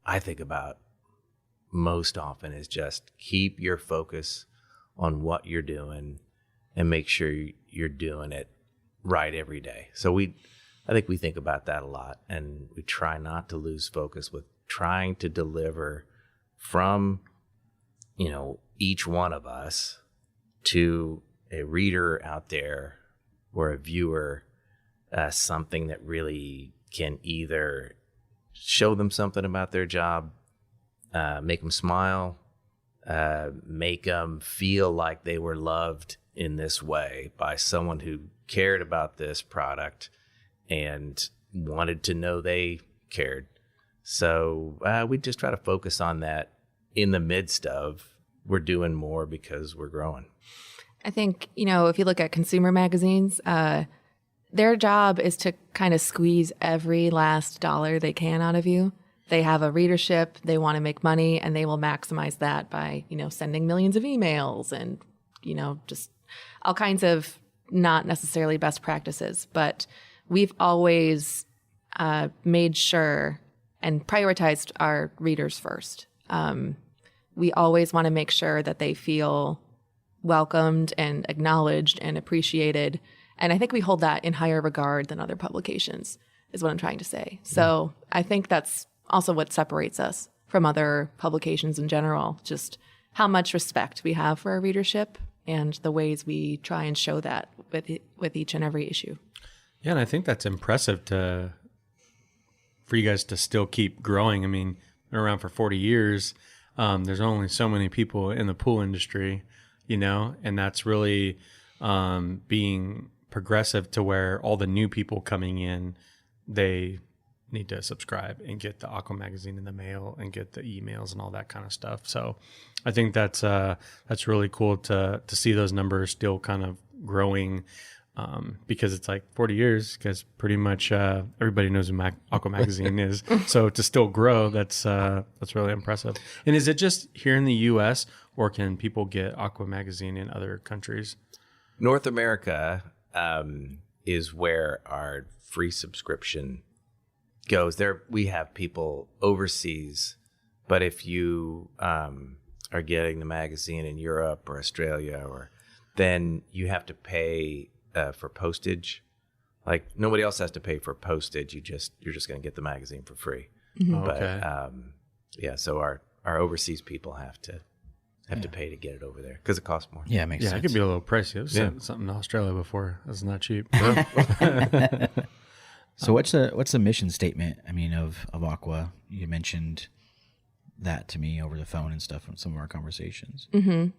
I think about most often is just keep your focus on what you're doing and make sure you're doing it right every day. So I think we think about that a lot, and we try not to lose focus with trying to deliver from, each one of us to a reader out there or a viewer, something that really can either show them something about their job, make them smile, make them feel like they were loved in this way by someone who cared about this product and wanted to know they cared. So we just try to focus on that in the midst of we're doing more because we're growing. I think, if you look at consumer magazines, their job is to kind of squeeze every last dollar they can out of you. They have a readership, they want to make money, and they will maximize that by, sending millions of emails and, just all kinds of not necessarily best practices. But we've always made sure and prioritized our readers first. We always want to make sure that they feel welcomed and acknowledged and appreciated. And I think we hold that in higher regard than other publications, is what I'm trying to say. So I think that's also what separates us from other publications in general, just how much respect we have for our readership and the ways we try and show that with each and every issue. Yeah, and I think that's impressive for you guys to still keep growing. I mean, been around for 40 years. There's only so many people in the pool industry, and that's really being progressive to where all the new people coming in, they need to subscribe and get the Aqua Magazine in the mail and get the emails and all that kind of stuff. So I think that's really cool to see those numbers still kind of growing, because it's like 40 years, because pretty much everybody knows who Aqua Magazine is. So to still grow, that's really impressive. And is it just here in the U.S. or can people get Aqua Magazine in other countries? North America is where our free subscription goes. There we have people overseas, but if you are getting the magazine in Europe or Australia, then you have to pay for postage. Like nobody else has to pay for postage. You're just going to get the magazine for free. Mm-hmm. But okay. So our overseas people have to pay to get it over there because it costs more. Yeah, it makes sense. It could be a little pricey. I've sent something to Australia before. That's not cheap. So what's the mission statement? I mean, of Aqua? You mentioned that to me over the phone and stuff in some of our conversations. Mm-hmm.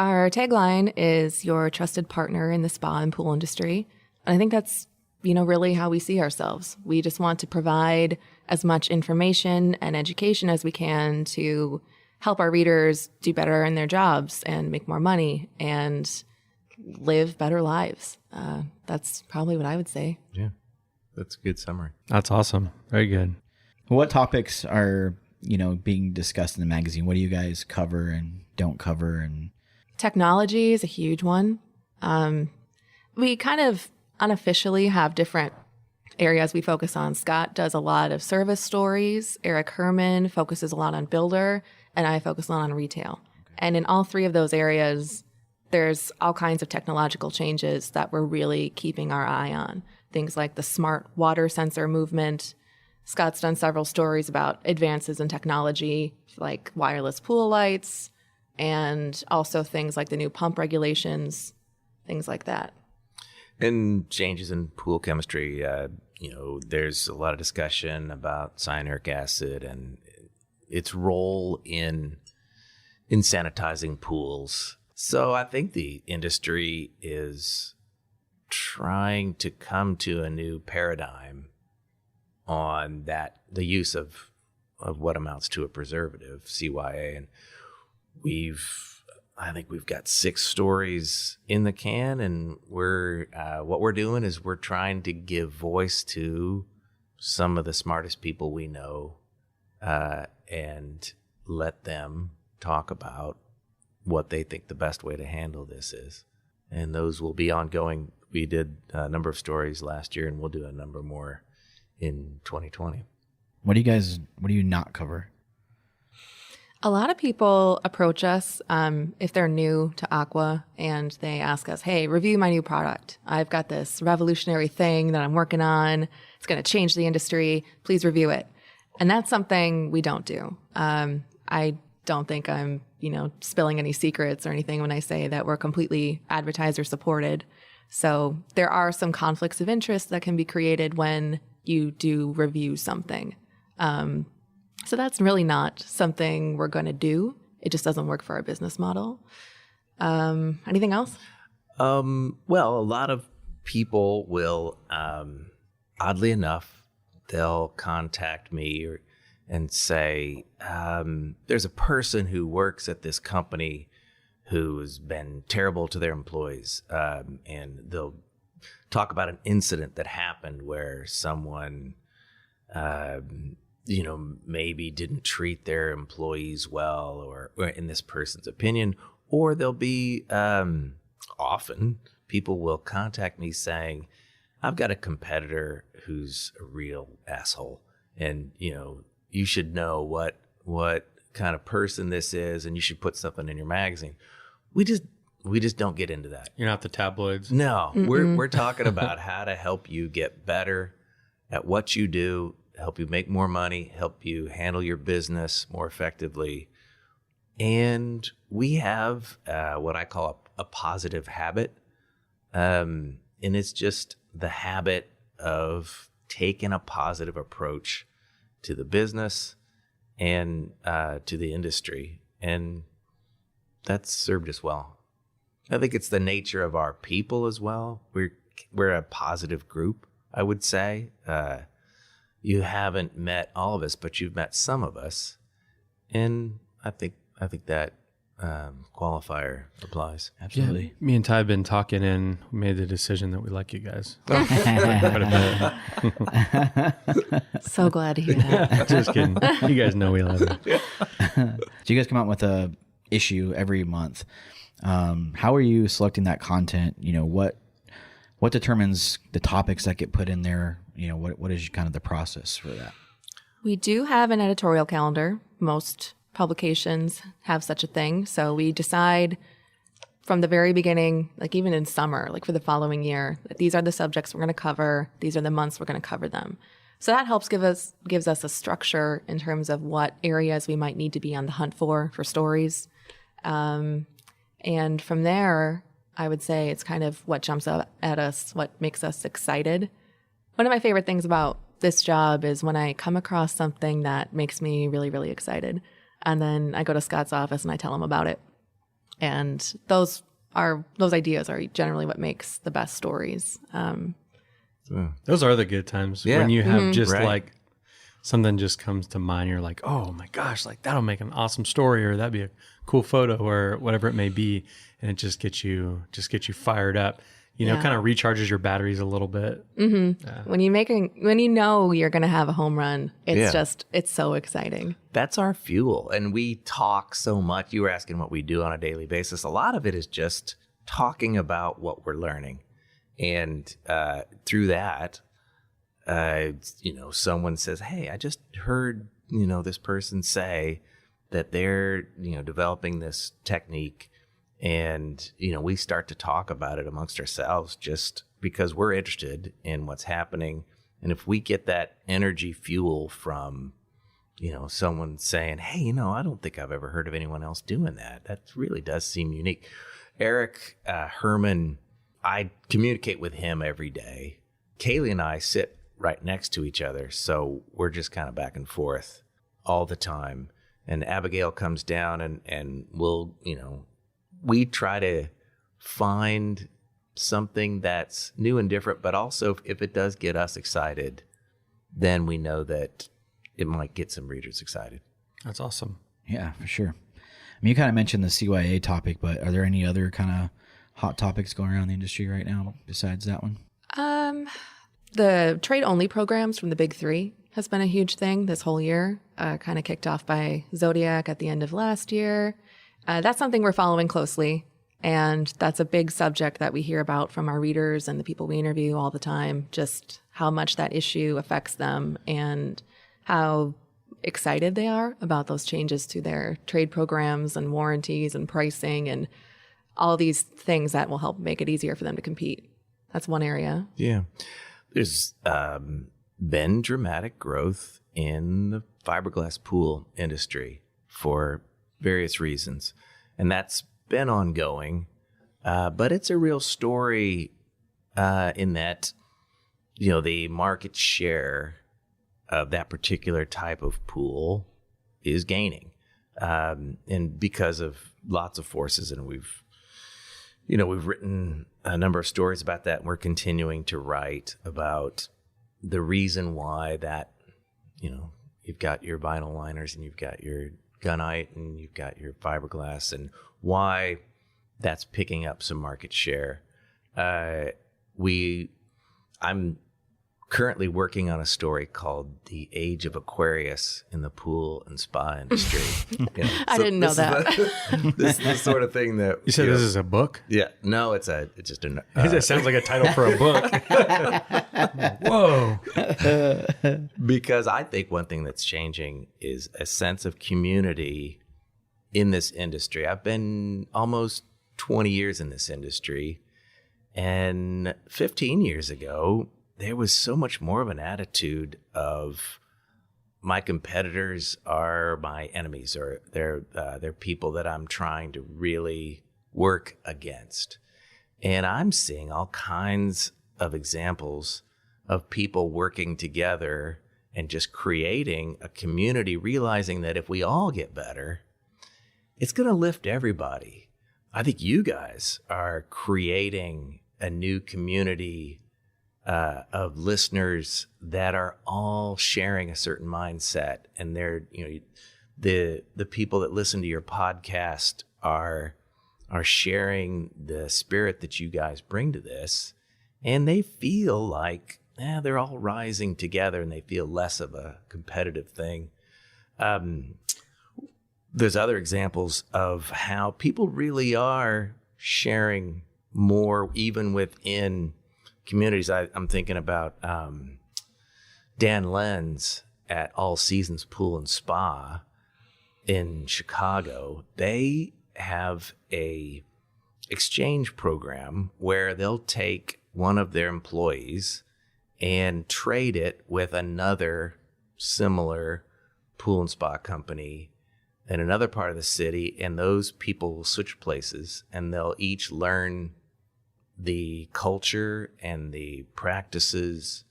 Our tagline is your trusted partner in the spa and pool industry. And I think that's, really how we see ourselves. We just want to provide as much information and education as we can to help our readers do better in their jobs and make more money and live better lives. That's probably what I would say. Yeah, that's a good summary. That's awesome. Very good. What topics are, being discussed in the magazine? What do you guys cover and don't cover? And technology is a huge one. We kind of unofficially have different areas we focus on. Scott does a lot of service stories. Eric Herman focuses a lot on builder, and I focus a lot on retail. And in all three of those areas, there's all kinds of technological changes that we're really keeping our eye on. Things like the smart water sensor movement. Scott's done several stories about advances in technology, like wireless pool lights, and also things like the new pump regulations, things like that. And changes in pool chemistry. There's a lot of discussion about cyanuric acid and its role in sanitizing pools. So I think the industry is trying to come to a new paradigm on the use of what amounts to a preservative, CYA, and I think we've got 6 stories in the can, and what we're doing is we're trying to give voice to some of the smartest people we know, and let them talk about what they think the best way to handle this is. And those will be ongoing. We did a number of stories last year, and we'll do a number more in 2020. What do you not cover? A lot of people approach us if they're new to Aqua and they ask us, hey, review my new product. I've got this revolutionary thing that I'm working on. It's going to change the industry. Please review it. And that's something we don't do. I don't think I'm, spilling any secrets or anything when I say that we're completely advertiser supported. So there are some conflicts of interest that can be created when you do review something. So that's really not something we're going to do. It just doesn't work for our business model. Anything else? Well, a lot of people will, oddly enough, they'll contact me and say, there's a person who works at this company who has been terrible to their employees. And they'll talk about an incident that happened where someone maybe didn't treat their employees well, or in this person's opinion, or there'll be, often people will contact me saying, I've got a competitor who's a real asshole, and, you should know what kind of person this is, and you should put something in your magazine. We just don't get into that. You're not the tabloids. No, we're talking about how to help you get better at what you do, help you make more money, help you handle your business more effectively. And we have what I call a positive habit. And it's just the habit of taking a positive approach to the business and to the industry. And that's served us well. I think it's the nature of our people as well. We're a positive group, I would say. You haven't met all of us, but you've met some of us. And I think that qualifier applies. Absolutely. Yeah, me and Ty have been talking and made the decision that we like you guys. Quite a bit. So glad to hear that. Just kidding. You guys know we love you. So you guys come out with a issue every month. How are you selecting that content? What determines the topics that get put in there? What is kind of the process for that? We do have an editorial calendar. Most publications have such a thing. So we decide from the very beginning, like even in summer, like for the following year, that these are the subjects we're going to cover. These are the months we're going to cover them. So that helps gives us a structure in terms of what areas we might need to be on the hunt for stories. And from there, I would say it's kind of what jumps up at us, what makes us excited. One of my favorite things about this job is when I come across something that makes me really, really excited. And then I go to Scott's office and I tell him about it. And those ideas are generally what makes the best stories. Those are the good times when you have just like something just comes to mind. You're like, oh my gosh, like that'll make an awesome story, or that'd be a cool photo, or whatever it may be. And it just gets you fired up. Kind of recharges your batteries a little bit. Mm-hmm. Yeah. When you know you're going to have a home run, it's so exciting. That's our fuel. And we talk so much. You were asking what we do on a daily basis. A lot of it is just talking about what we're learning. And through that, someone says, hey, I just heard, this person say that they're, developing this technique. And, we start to talk about it amongst ourselves just because we're interested in what's happening. And if we get that energy fuel from, someone saying, hey, I don't think I've ever heard of anyone else doing that. That really does seem unique. Eric Herman, I communicate with him every day. Cailley and I sit right next to each other. So we're just kind of back and forth all the time. And Abigail comes down and we'll, we try to find something that's new and different, but also if it does get us excited, then we know that it might get some readers excited. That's awesome. Yeah, for sure. I mean, you kind of mentioned the CYA topic, but are there any other kind of hot topics going around the industry right now besides that one? The trade-only programs from the big three has been a huge thing this whole year, kind of kicked off by Zodiac at the end of last year. That's something we're following closely, and that's a big subject that we hear about from our readers and the people we interview all the time, just how much that issue affects them and how excited they are about those changes to their trade programs and warranties and pricing and all these things that will help make it easier for them to compete. That's one area. Yeah. There's been dramatic growth in the fiberglass pool industry for various reasons, and that's been ongoing. But it's a real story in that, the market share of that particular type of pool is gaining, and because of lots of forces. And we've written a number of stories about that, and we're continuing to write about the reason why that, you've got your vinyl liners and you've got your gunite and you've got your fiberglass, and why that's picking up some market share. I'm currently working on a story called The Age of Aquarius in the pool and spa industry. I didn't know that. This is the sort of thing that you said. This is a book? Yeah. No, it's just a. It sounds like a title for a book. Whoa. Because I think one thing that's changing is a sense of community in this industry. I've been almost 20 years in this industry, and 15 years ago, there was so much more of an attitude of my competitors are my enemies, or they're people that I'm trying to really work against. And I'm seeing all kinds of examples of people working together and just creating a community, realizing that if we all get better, it's going to lift everybody. I think you guys are creating a new community of listeners that are all sharing a certain mindset, and they're, the people that listen to your podcast are sharing the spirit that you guys bring to this, and they feel like they're all rising together, and they feel less of a competitive thing. There's other examples of how people really are sharing more, even within communities. I'm thinking about Dan Lenz at All Seasons Pool and Spa in Chicago. They have a exchange program where they'll take one of their employees and trade it with another similar pool and spa company in another part of the city, and those people will switch places, and they'll each learn the culture and the practices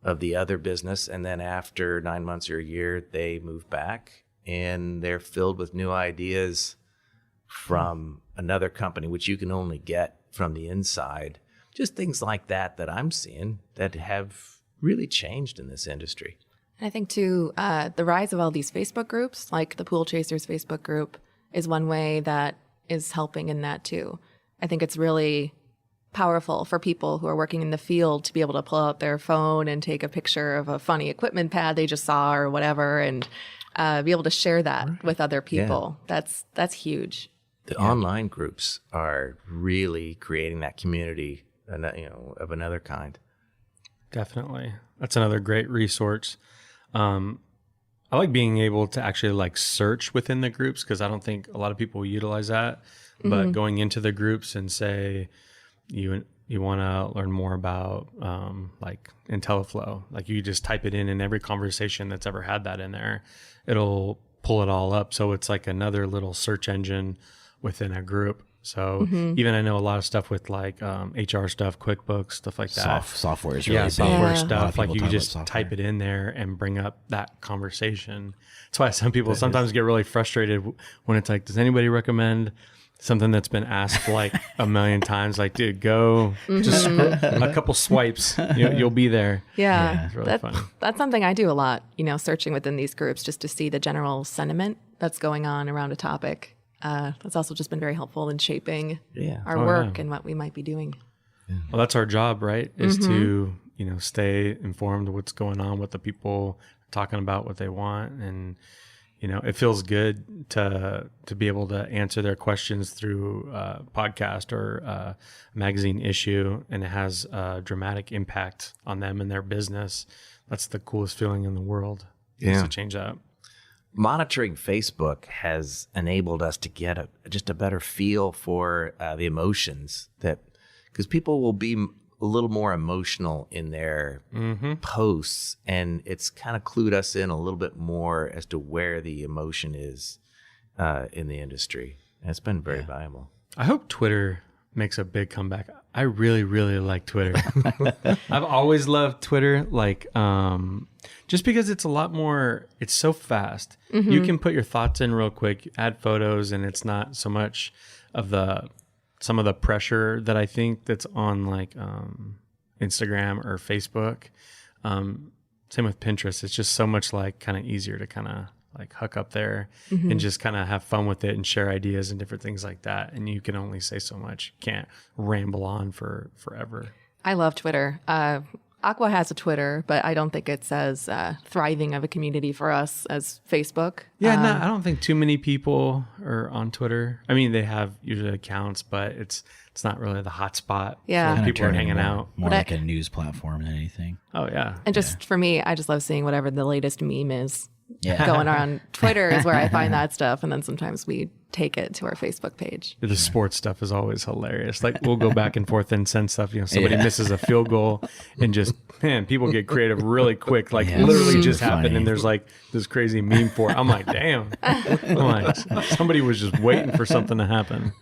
of the other business, and then after 9 months or a year, they move back, and they're filled with new ideas from another company, which you can only get from the inside. Just things like that I'm seeing that have really changed in this industry. I think, too, the rise of all these Facebook groups, like the Pool Chasers Facebook group, is one way that is helping in that, too. I think it's really powerful for people who are working in the field to be able to pull out their phone and take a picture of a funny equipment pad they just saw or whatever, and be able to share that with other people. Yeah. That's huge. The online groups are really creating that community, of another kind. Definitely. That's another great resource. I like being able to actually search within the groups, because I don't think a lot of people utilize that. But going into the groups and say you want to learn more about IntelliFlow, you just type it in every conversation that's ever had that in there, it'll pull it all up. So it's like another little search engine within a group. So even I know a lot of stuff with HR stuff, QuickBooks, stuff like that. Software is really big. Software stuff. You just type it in there and bring up that conversation. That's why some people sometimes get really frustrated when it's does anybody recommend something that's been asked a million times? Dude, go just a couple swipes, you'll be there. Yeah, it's really fun. That's something I do a lot, searching within these groups just to see the general sentiment that's going on around a topic. That's also just been very helpful in shaping our work and what we might be doing. Yeah. Well, that's our job, right? Is to, stay informed of what's going on, what the people are talking about, what they want. And, it feels good to be able to answer their questions through a podcast or a magazine issue, and it has a dramatic impact on them and their business. That's the coolest feeling in the world. To change that. Monitoring Facebook has enabled us to get just a better feel for the emotions, because people will be a little more emotional in their posts, and it's kind of clued us in a little bit more as to where the emotion is in the industry. And it's been very valuable. I hope Twitter makes a big comeback. I really, really like Twitter. I've always loved Twitter, just because it's a lot more, it's so fast. You can put your thoughts in real quick, add photos, and it's not so much of some of the pressure that I think that's on Instagram or Facebook. Same with Pinterest. It's just so much kind of easier to kind of hook up there and just kind of have fun with it and share ideas and different things like that. And you can only say so much. You can't ramble on for forever. I love Twitter. Aqua has a Twitter, but I don't think it's as thriving of a community for us as Facebook. Yeah, I don't think too many people are on Twitter. I mean, they have usually accounts, but it's not really the hot spot. Yeah, where people are hanging out. More like a news platform than anything. Oh yeah. And just for me, I just love seeing whatever the latest meme is. going on Twitter is where I find that stuff. And then sometimes we take it to our Facebook page. The sports stuff is always hilarious. Like we'll go back and forth and send stuff. Somebody misses a field goal and just, man, people get creative really quick. Like literally just happened. And there's like this crazy meme for it. I'm like, damn. I'm like, somebody was just waiting for something to happen.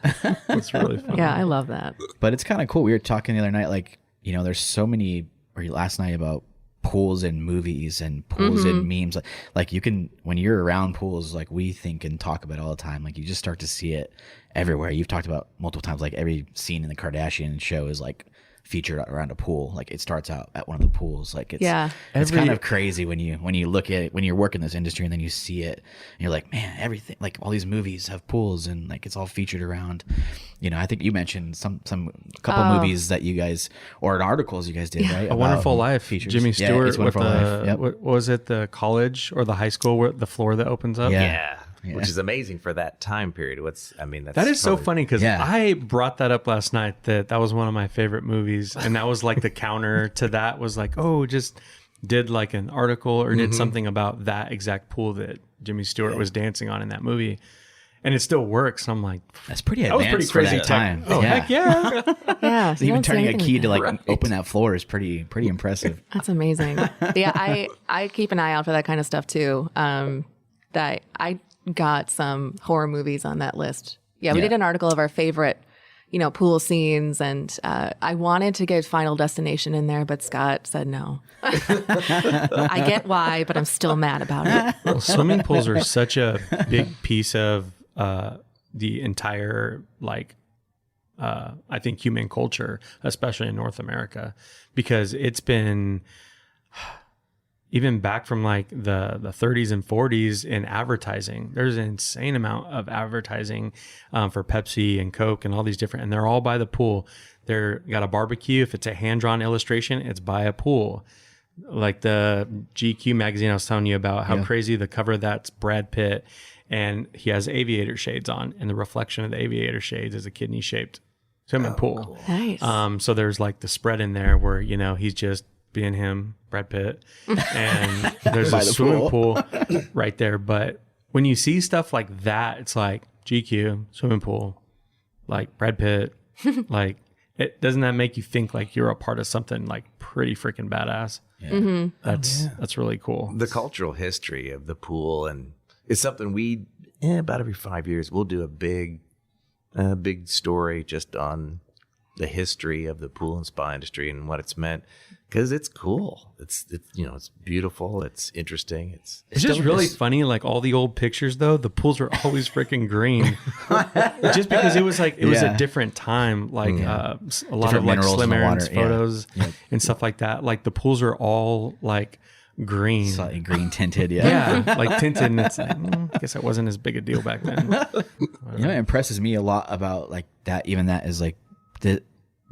It's really fun. Yeah, I love that. But it's kind of cool. We were talking the other night, like, there's so many, or last night, about pools in movies and pools in memes. Like you can, when you're around pools, like we think and talk about it all the time, like you just start to see it everywhere. You've talked about multiple times, like every scene in the Kardashian show is like featured around a pool. Like it starts out at one of the pools. Like it's kind of crazy when you look at it, when you're working this industry and then you see it and you're like, man, everything, like all these movies have pools and like it's all featured around. I think you mentioned a couple movies that you guys, or articles you guys did, right? A Wonderful Life. Features. Jimmy Stewart It's with Wonderful Life. Yep. what was it, the college or the high school where the floor that opens up? Yeah. Which is amazing for that time period. That is so funny because I brought that up last night, that was one of my favorite movies. And that was like the counter to that was like, just did like an article or did something about that exact pool that Jimmy Stewart was dancing on in that movie. And it still works. And I'm like, that's pretty advanced. That was pretty crazy for that time. Oh, heck yeah. Yeah. So even turning a key to like open that floor is pretty impressive. That's amazing. Yeah, I keep an eye out for that kind of stuff too. That I got some horror movies on that list. Yeah, we did an article of our favorite, pool scenes, and I wanted to get Final Destination in there, but Scott said no. I get why, but I'm still mad about it. Well, swimming pools are such a big piece of the entire, I think, human culture, especially in North America, because it's been even back from like the 30s and 40s in advertising. There's an insane amount of advertising for Pepsi and Coke and all these different, and they're all by the pool. They're got a barbecue. If it's a hand-drawn illustration, it's by a pool. Like the GQ magazine I was telling you about, how crazy the cover of that's Brad Pitt, and he has aviator shades on, and the reflection of the aviator shades is a kidney-shaped swimming pool. Cool. Nice. So there's like the spread in there where, he's just being him, Brad Pitt, and there's a swimming pool right there. But when you see stuff like that, it's like GQ, swimming pool, like Brad Pitt, like it doesn't that make you think like you're a part of something like pretty freaking badass? Yeah. That's really cool. The cultural history of the pool, and it's something we about every 5 years we'll do a big story just on the history of the pool and spa industry and what it's meant, because it's cool. It's beautiful. It's interesting. It's just really funny. Like all the old pictures, though, the pools are always freaking green, just because it was a different time. Like a lot of like Slim Aaron's photos and stuff like that. Like the pools are all like green, slightly green tinted. Yeah, like tinted. And it's like, I guess that wasn't as big a deal back then. It impresses me a lot about like that. Even that is like the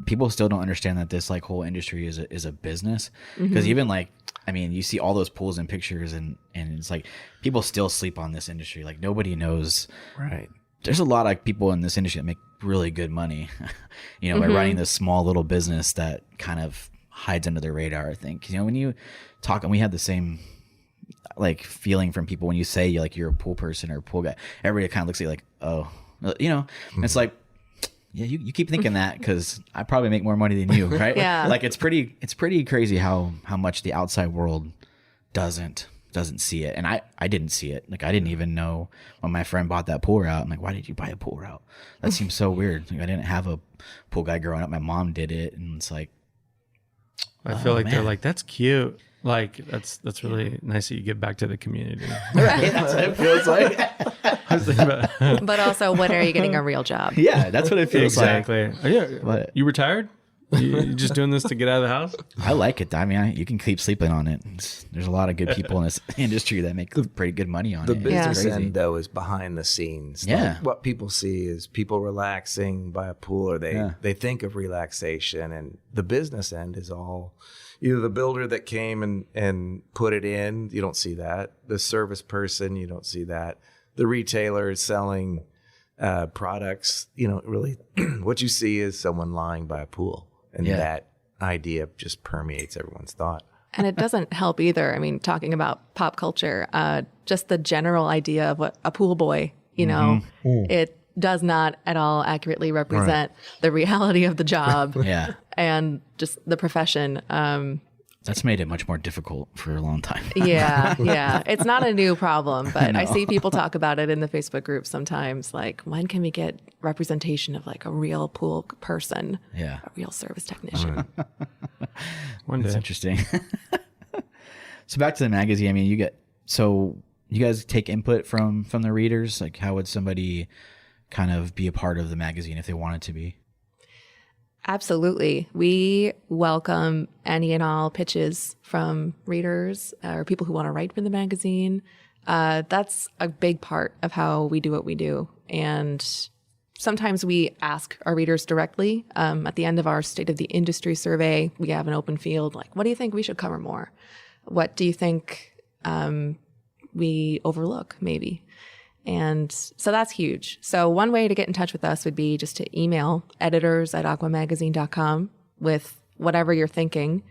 people still don't understand that this like whole industry is a business, because even like, I mean, you see all those pools and pictures and it's like people still sleep on this industry. Like nobody knows. Right. There's a lot of people in this industry that make really good money, by running this small little business that kind of hides under the radar. I think, when you talk, and we had the same like feeling from people when you say you're a pool person or a pool guy, everybody kind of looks at you like, oh, it's like, yeah, you keep thinking that because I probably make more money than you, right? Yeah. Like it's pretty crazy how much the outside world doesn't see it, and I didn't see it. Like I didn't even know when my friend bought that pool route. I'm like, why did you buy a pool route? That seems so weird. Like I didn't have a pool guy growing up. My mom did it, and it's like, I feel like they're like, that's cute. Like that's really nice that you give back to the community. Right, that's what it feels like. I was thinking about But also, when are you getting a real job? Yeah, that's what it feels exactly. like. Yeah, you retired? You just doing this to get out of the house? I like it. I mean, you can keep sleeping on it. There's a lot of good people in this industry that make pretty good money on it. The business It's end, though, is behind the scenes. Yeah. Like, what people see is people relaxing by a pool, or they think of relaxation, and the business end is all either the builder that came and put it in. You don't see that. The service person, you don't see that. The retailer is selling products. Really, what you see is someone lying by a pool. And that idea just permeates everyone's thought. And it doesn't help either. I mean, talking about pop culture, just the general idea of what a pool boy, it does not at all accurately represent the reality of the job Yeah. and just the profession. That's made it much more difficult for a long time. Yeah. It's not a new problem, but I see people talk about it in the Facebook group sometimes. Like, when can we get representation of like a real pool person? Yeah. A real service technician. One That's day. interesting. So back to the magazine. I mean, you guys take input from the readers. Like, how would somebody kind of be a part of the magazine if they wanted to be? Absolutely. We welcome any and all pitches from readers or people who want to write for the magazine. That's a big part of how we do what we do. And sometimes we ask our readers directly. At the end of our State of the Industry survey, we have an open field. Like, what do you think we should cover more? What do you think we overlook, maybe? And so that's huge. So one way to get in touch with us would be just to email editors@aquamagazine.com with whatever you're thinking.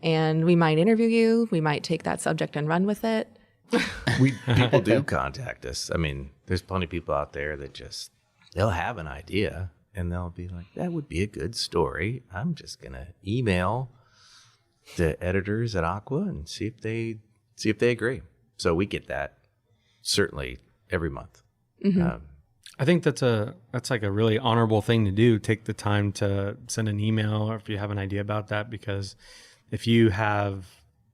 And we might interview you. We might take that subject and run with it. People do contact us. I mean, there's plenty of people out there that they'll have an idea and they'll be like, that would be a good story. I'm just going to email the editors at Aqua and see if they agree. So we get that certainly every month. I think that's like a really honorable thing to do. Take the time to send an email, or if you have an idea about that, because if you have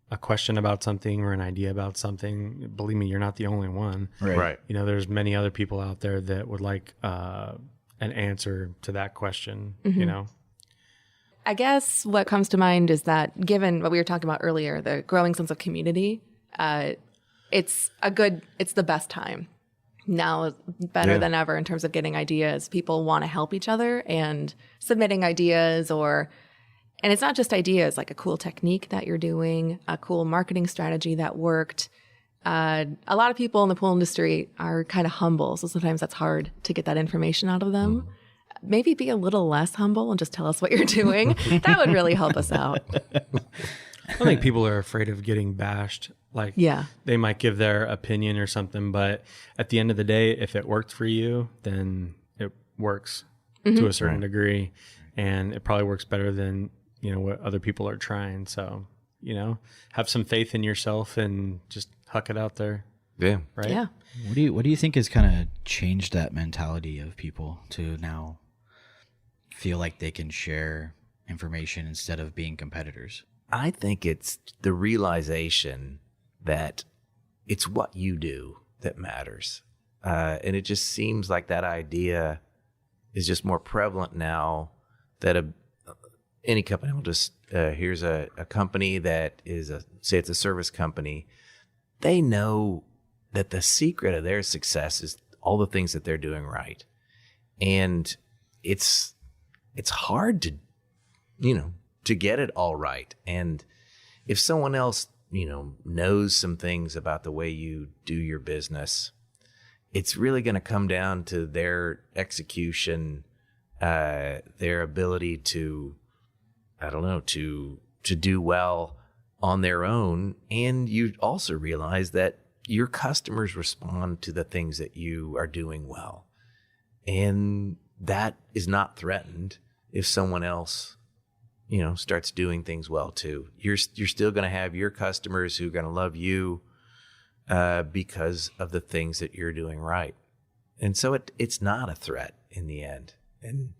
a question about something or an idea about something, believe me, you're not the only one. Right. There's many other people out there that would like an answer to that question. I guess what comes to mind is that, given what we were talking about earlier, the growing sense of community, it's the best time. Now, better than ever in terms of getting ideas. People want to help each other and submitting ideas, and it's not just ideas, like a cool technique that you're doing, a cool marketing strategy that worked. A lot of people in the pool industry are kind of humble, so sometimes that's hard to get that information out of them. Maybe be a little less humble and just tell us what you're doing. That would really help us out. I think people are afraid of getting bashed. Like, they might give their opinion or something, but at the end of the day, if it worked for you, then it works to a certain degree, and it probably works better than what other people are trying. So have some faith in yourself and just huck it out there. Yeah. Right. Yeah. What do you think has kind of changed that mentality of people to now feel like they can share information instead of being competitors? I think it's the realization that it's what you do that matters. And it just seems like that idea is just more prevalent now that any company will just, here's a company that is say it's a service company. They know that the secret of their success is all the things that they're doing right. And it's hard to get it all right. And if someone else, knows some things about the way you do your business, it's really going to come down to their execution, their ability to do well on their own. And you also realize that your customers respond to the things that you are doing well. And that is not threatened if someone else starts doing things well too. You're still going to have your customers who are going to love you because of the things that you're doing right. And so it's not a threat in the end. And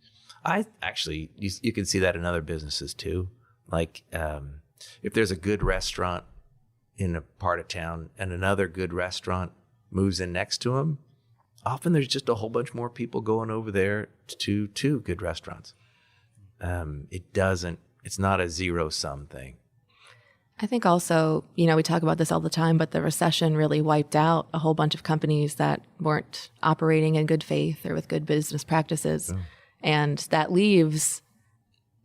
I actually, you can see that in other businesses too. Like if there's a good restaurant in a part of town and another good restaurant moves in next to them, often there's just a whole bunch more people going over there to two good restaurants. It's not a zero-sum thing. I think also, we talk about this all the time, but the recession really wiped out a whole bunch of companies that weren't operating in good faith or with good business practices. Oh. And that leaves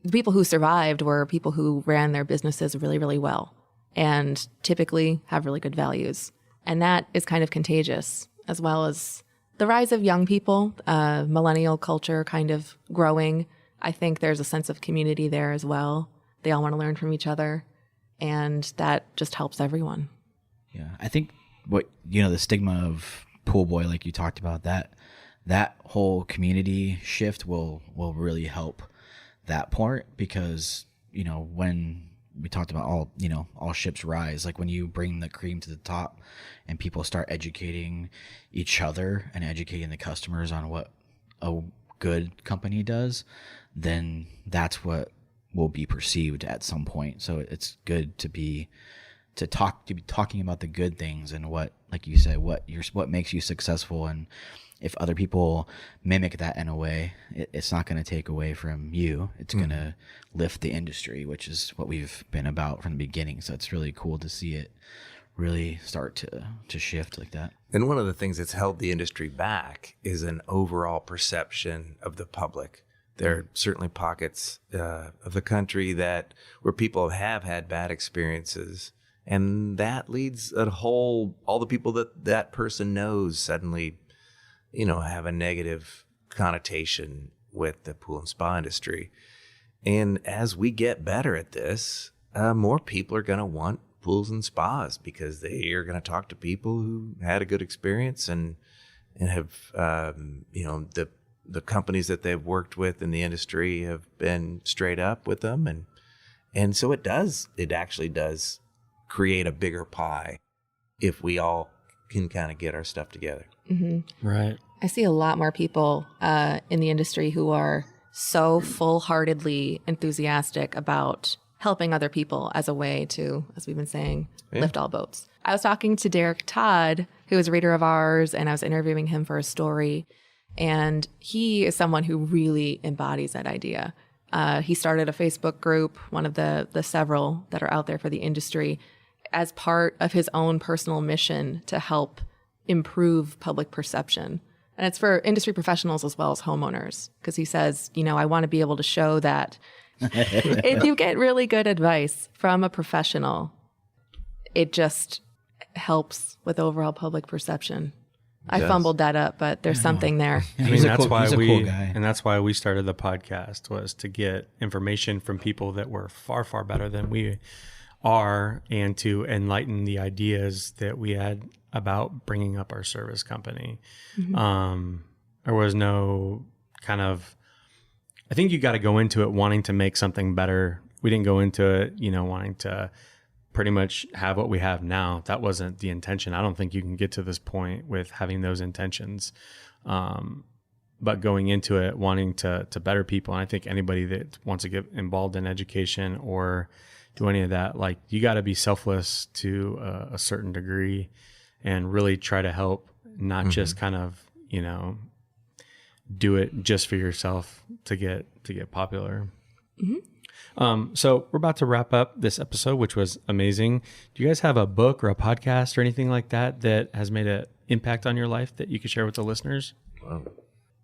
the people who survived were people who ran their businesses really, really well and typically have really good values. And that is kind of contagious, as well as the rise of young people, millennial culture kind of growing. I think there's a sense of community there as well. They all want to learn from each other. and that just helps everyone. Yeah, I think the stigma of pool boy, like you talked about, that whole community shift will really help that part, because when we talked about all ships rise, like when you bring the cream to the top and people start educating each other and educating the customers on what a good company does, then that's what will be perceived at some point. So it's good to be talking about the good things and what, like you said, what makes you successful. And if other people mimic that in a way, it's not going to take away from you. It's going to lift the industry, which is what we've been about from the beginning. So it's really cool to see it really start to shift like that. And one of the things that's held the industry back is an overall perception of the public. There are certainly pockets of the country where people have had bad experiences, and that leads all the people that person knows suddenly have a negative connotation with the pool and spa industry. And as we get better at this, more people are going to want pools and spas, because they are going to talk to people who had a good experience and have, the companies that they've worked with in the industry have been straight up with them. And so it actually does create a bigger pie if we all can kind of get our stuff together. Mm-hmm. Right. I see a lot more people in the industry who are so full-heartedly enthusiastic about helping other people as a way to, as we've been saying, lift all boats. I was talking to Derek Todd, who is a reader of ours, and I was interviewing him for a story. And he is someone who really embodies that idea. He started a Facebook group, one of the several that are out there for the industry, as part of his own personal mission to help improve public perception. And it's for industry professionals as well as homeowners, because he says, I want to be able to show that if you get really good advice from a professional, it just helps with overall public perception. I fumbled that up, but there's something there. I mean, that's why we started the podcast, was to get information from people that were far, far better than we are, and to enlighten the ideas that we had about bringing up our service company. Mm-hmm. There was no kind of, I think you got to go into it wanting to make something better. We didn't go into it, wanting to pretty much have what we have now. That wasn't the intention. I don't think you can get to this point with having those intentions. But going into it wanting to better people. And I think anybody that wants to get involved in education or do any of that, like, you got to be selfless to a certain degree and really try to help, not just kind of, do it just for yourself to get popular. Mm-hmm. So we're about to wrap up this episode, which was amazing. Do you guys have a book or a podcast or anything like that has made an impact on your life that you could share with the listeners? Wow.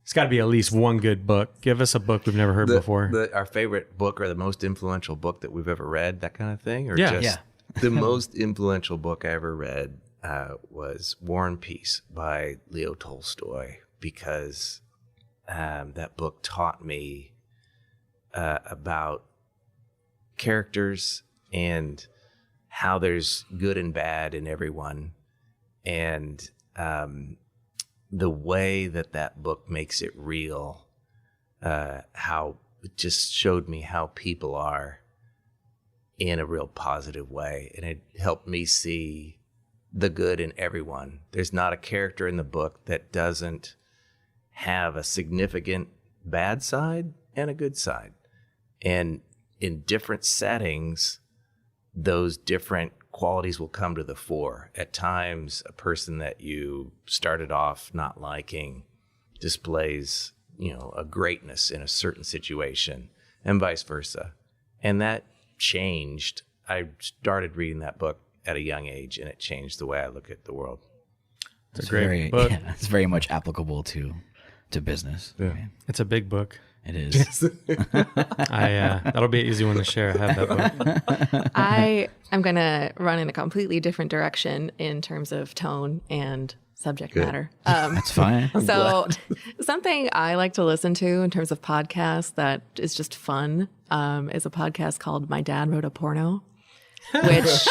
It's got to be at least one good book. Give us a book we've never heard before. Our favorite book, or the most influential book that we've ever read, that kind of thing? Or yeah. The most influential book I ever read was War and Peace by Leo Tolstoy, because that book taught me about characters and how there's good and bad in everyone, and the way that book makes it real, how it just showed me how people are in a real positive way, and it helped me see the good in everyone. There's not a character in the book that doesn't have a significant bad side and a good side, and in different settings, those different qualities will come to the fore. At times, a person that you started off not liking displays, a greatness in a certain situation, and vice versa. And that changed. I started reading that book at a young age, and it changed the way I look at the world. It's a great book. Yeah, it's very much applicable to business. Yeah. It's a big book. It is. That'll be an easy one to share. I have that book. I'm going to run in a completely different direction in terms of tone and subject matter. That's fine. So something I like to listen to in terms of podcasts that is just fun is a podcast called My Dad Wrote a Porno. which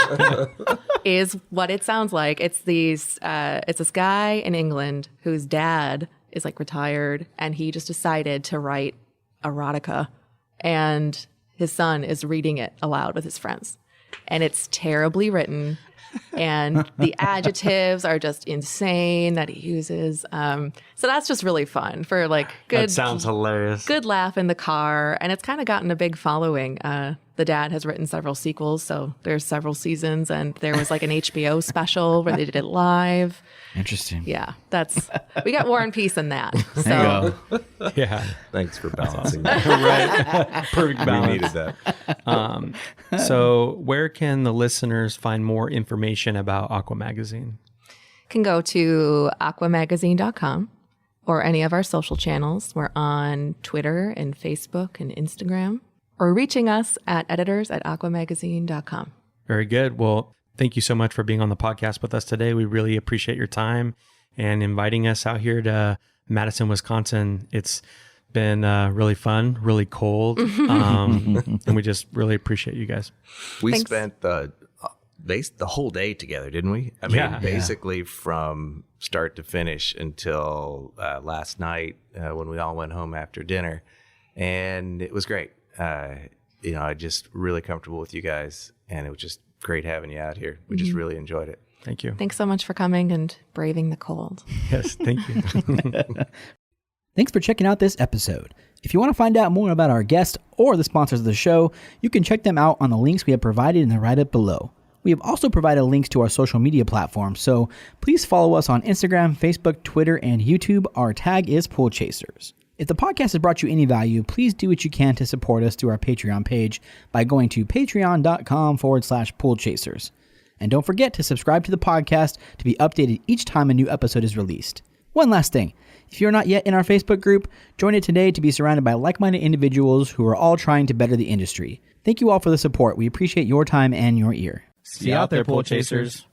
is what it sounds like. It's this guy in England whose dad is like retired, and he just decided to write erotica, and his son is reading it aloud with his friends, and it's terribly written. And the adjectives are just insane that he uses. So that's just really fun for like good. That sounds hilarious. Good laugh in the car, and it's kind of gotten a big following. The dad has written several sequels, so there's several seasons, and there was like an HBO special where they did it live. Interesting. Yeah, we got War and Peace in that. So There you go. Yeah. Thanks for balancing that. Right. Perfect We balance. needed that. So where can the listeners find more information about Aqua Magazine? can go to aquamagazine.com or any of our social channels. We're on Twitter and Facebook and Instagram, or reaching us at editors@aquamagazine.com. Very good. Well, thank you so much for being on the podcast with us today. We really appreciate your time and inviting us out here to Madison, Wisconsin. It's been really fun, really cold, and we just really appreciate you guys. We Thanks. spent the whole day together, didn't we? I mean, Yeah. basically from start to finish until last night when we all went home after dinner, and it was great. I just really comfortable with you guys, and it was just great having you out here. We just really enjoyed it. Thank you. Thanks so much for coming and braving the cold. Yes, thank you. Thanks for checking out this episode. If you want to find out more about our guests or the sponsors of the show, you can check them out on the links we have provided in the write-up below. We have also provided links to our social media platforms, so please follow us on Instagram, Facebook, Twitter, and YouTube. Our tag is Pool Chasers. If the podcast has brought you any value, please do what you can to support us through our Patreon page by going to patreon.com/poolchasers. And don't forget to subscribe to the podcast to be updated each time a new episode is released. One last thing. If you're not yet in our Facebook group, join it today to be surrounded by like-minded individuals who are all trying to better the industry. Thank you all for the support. We appreciate your time and your ear. See you out there, Pool Chasers.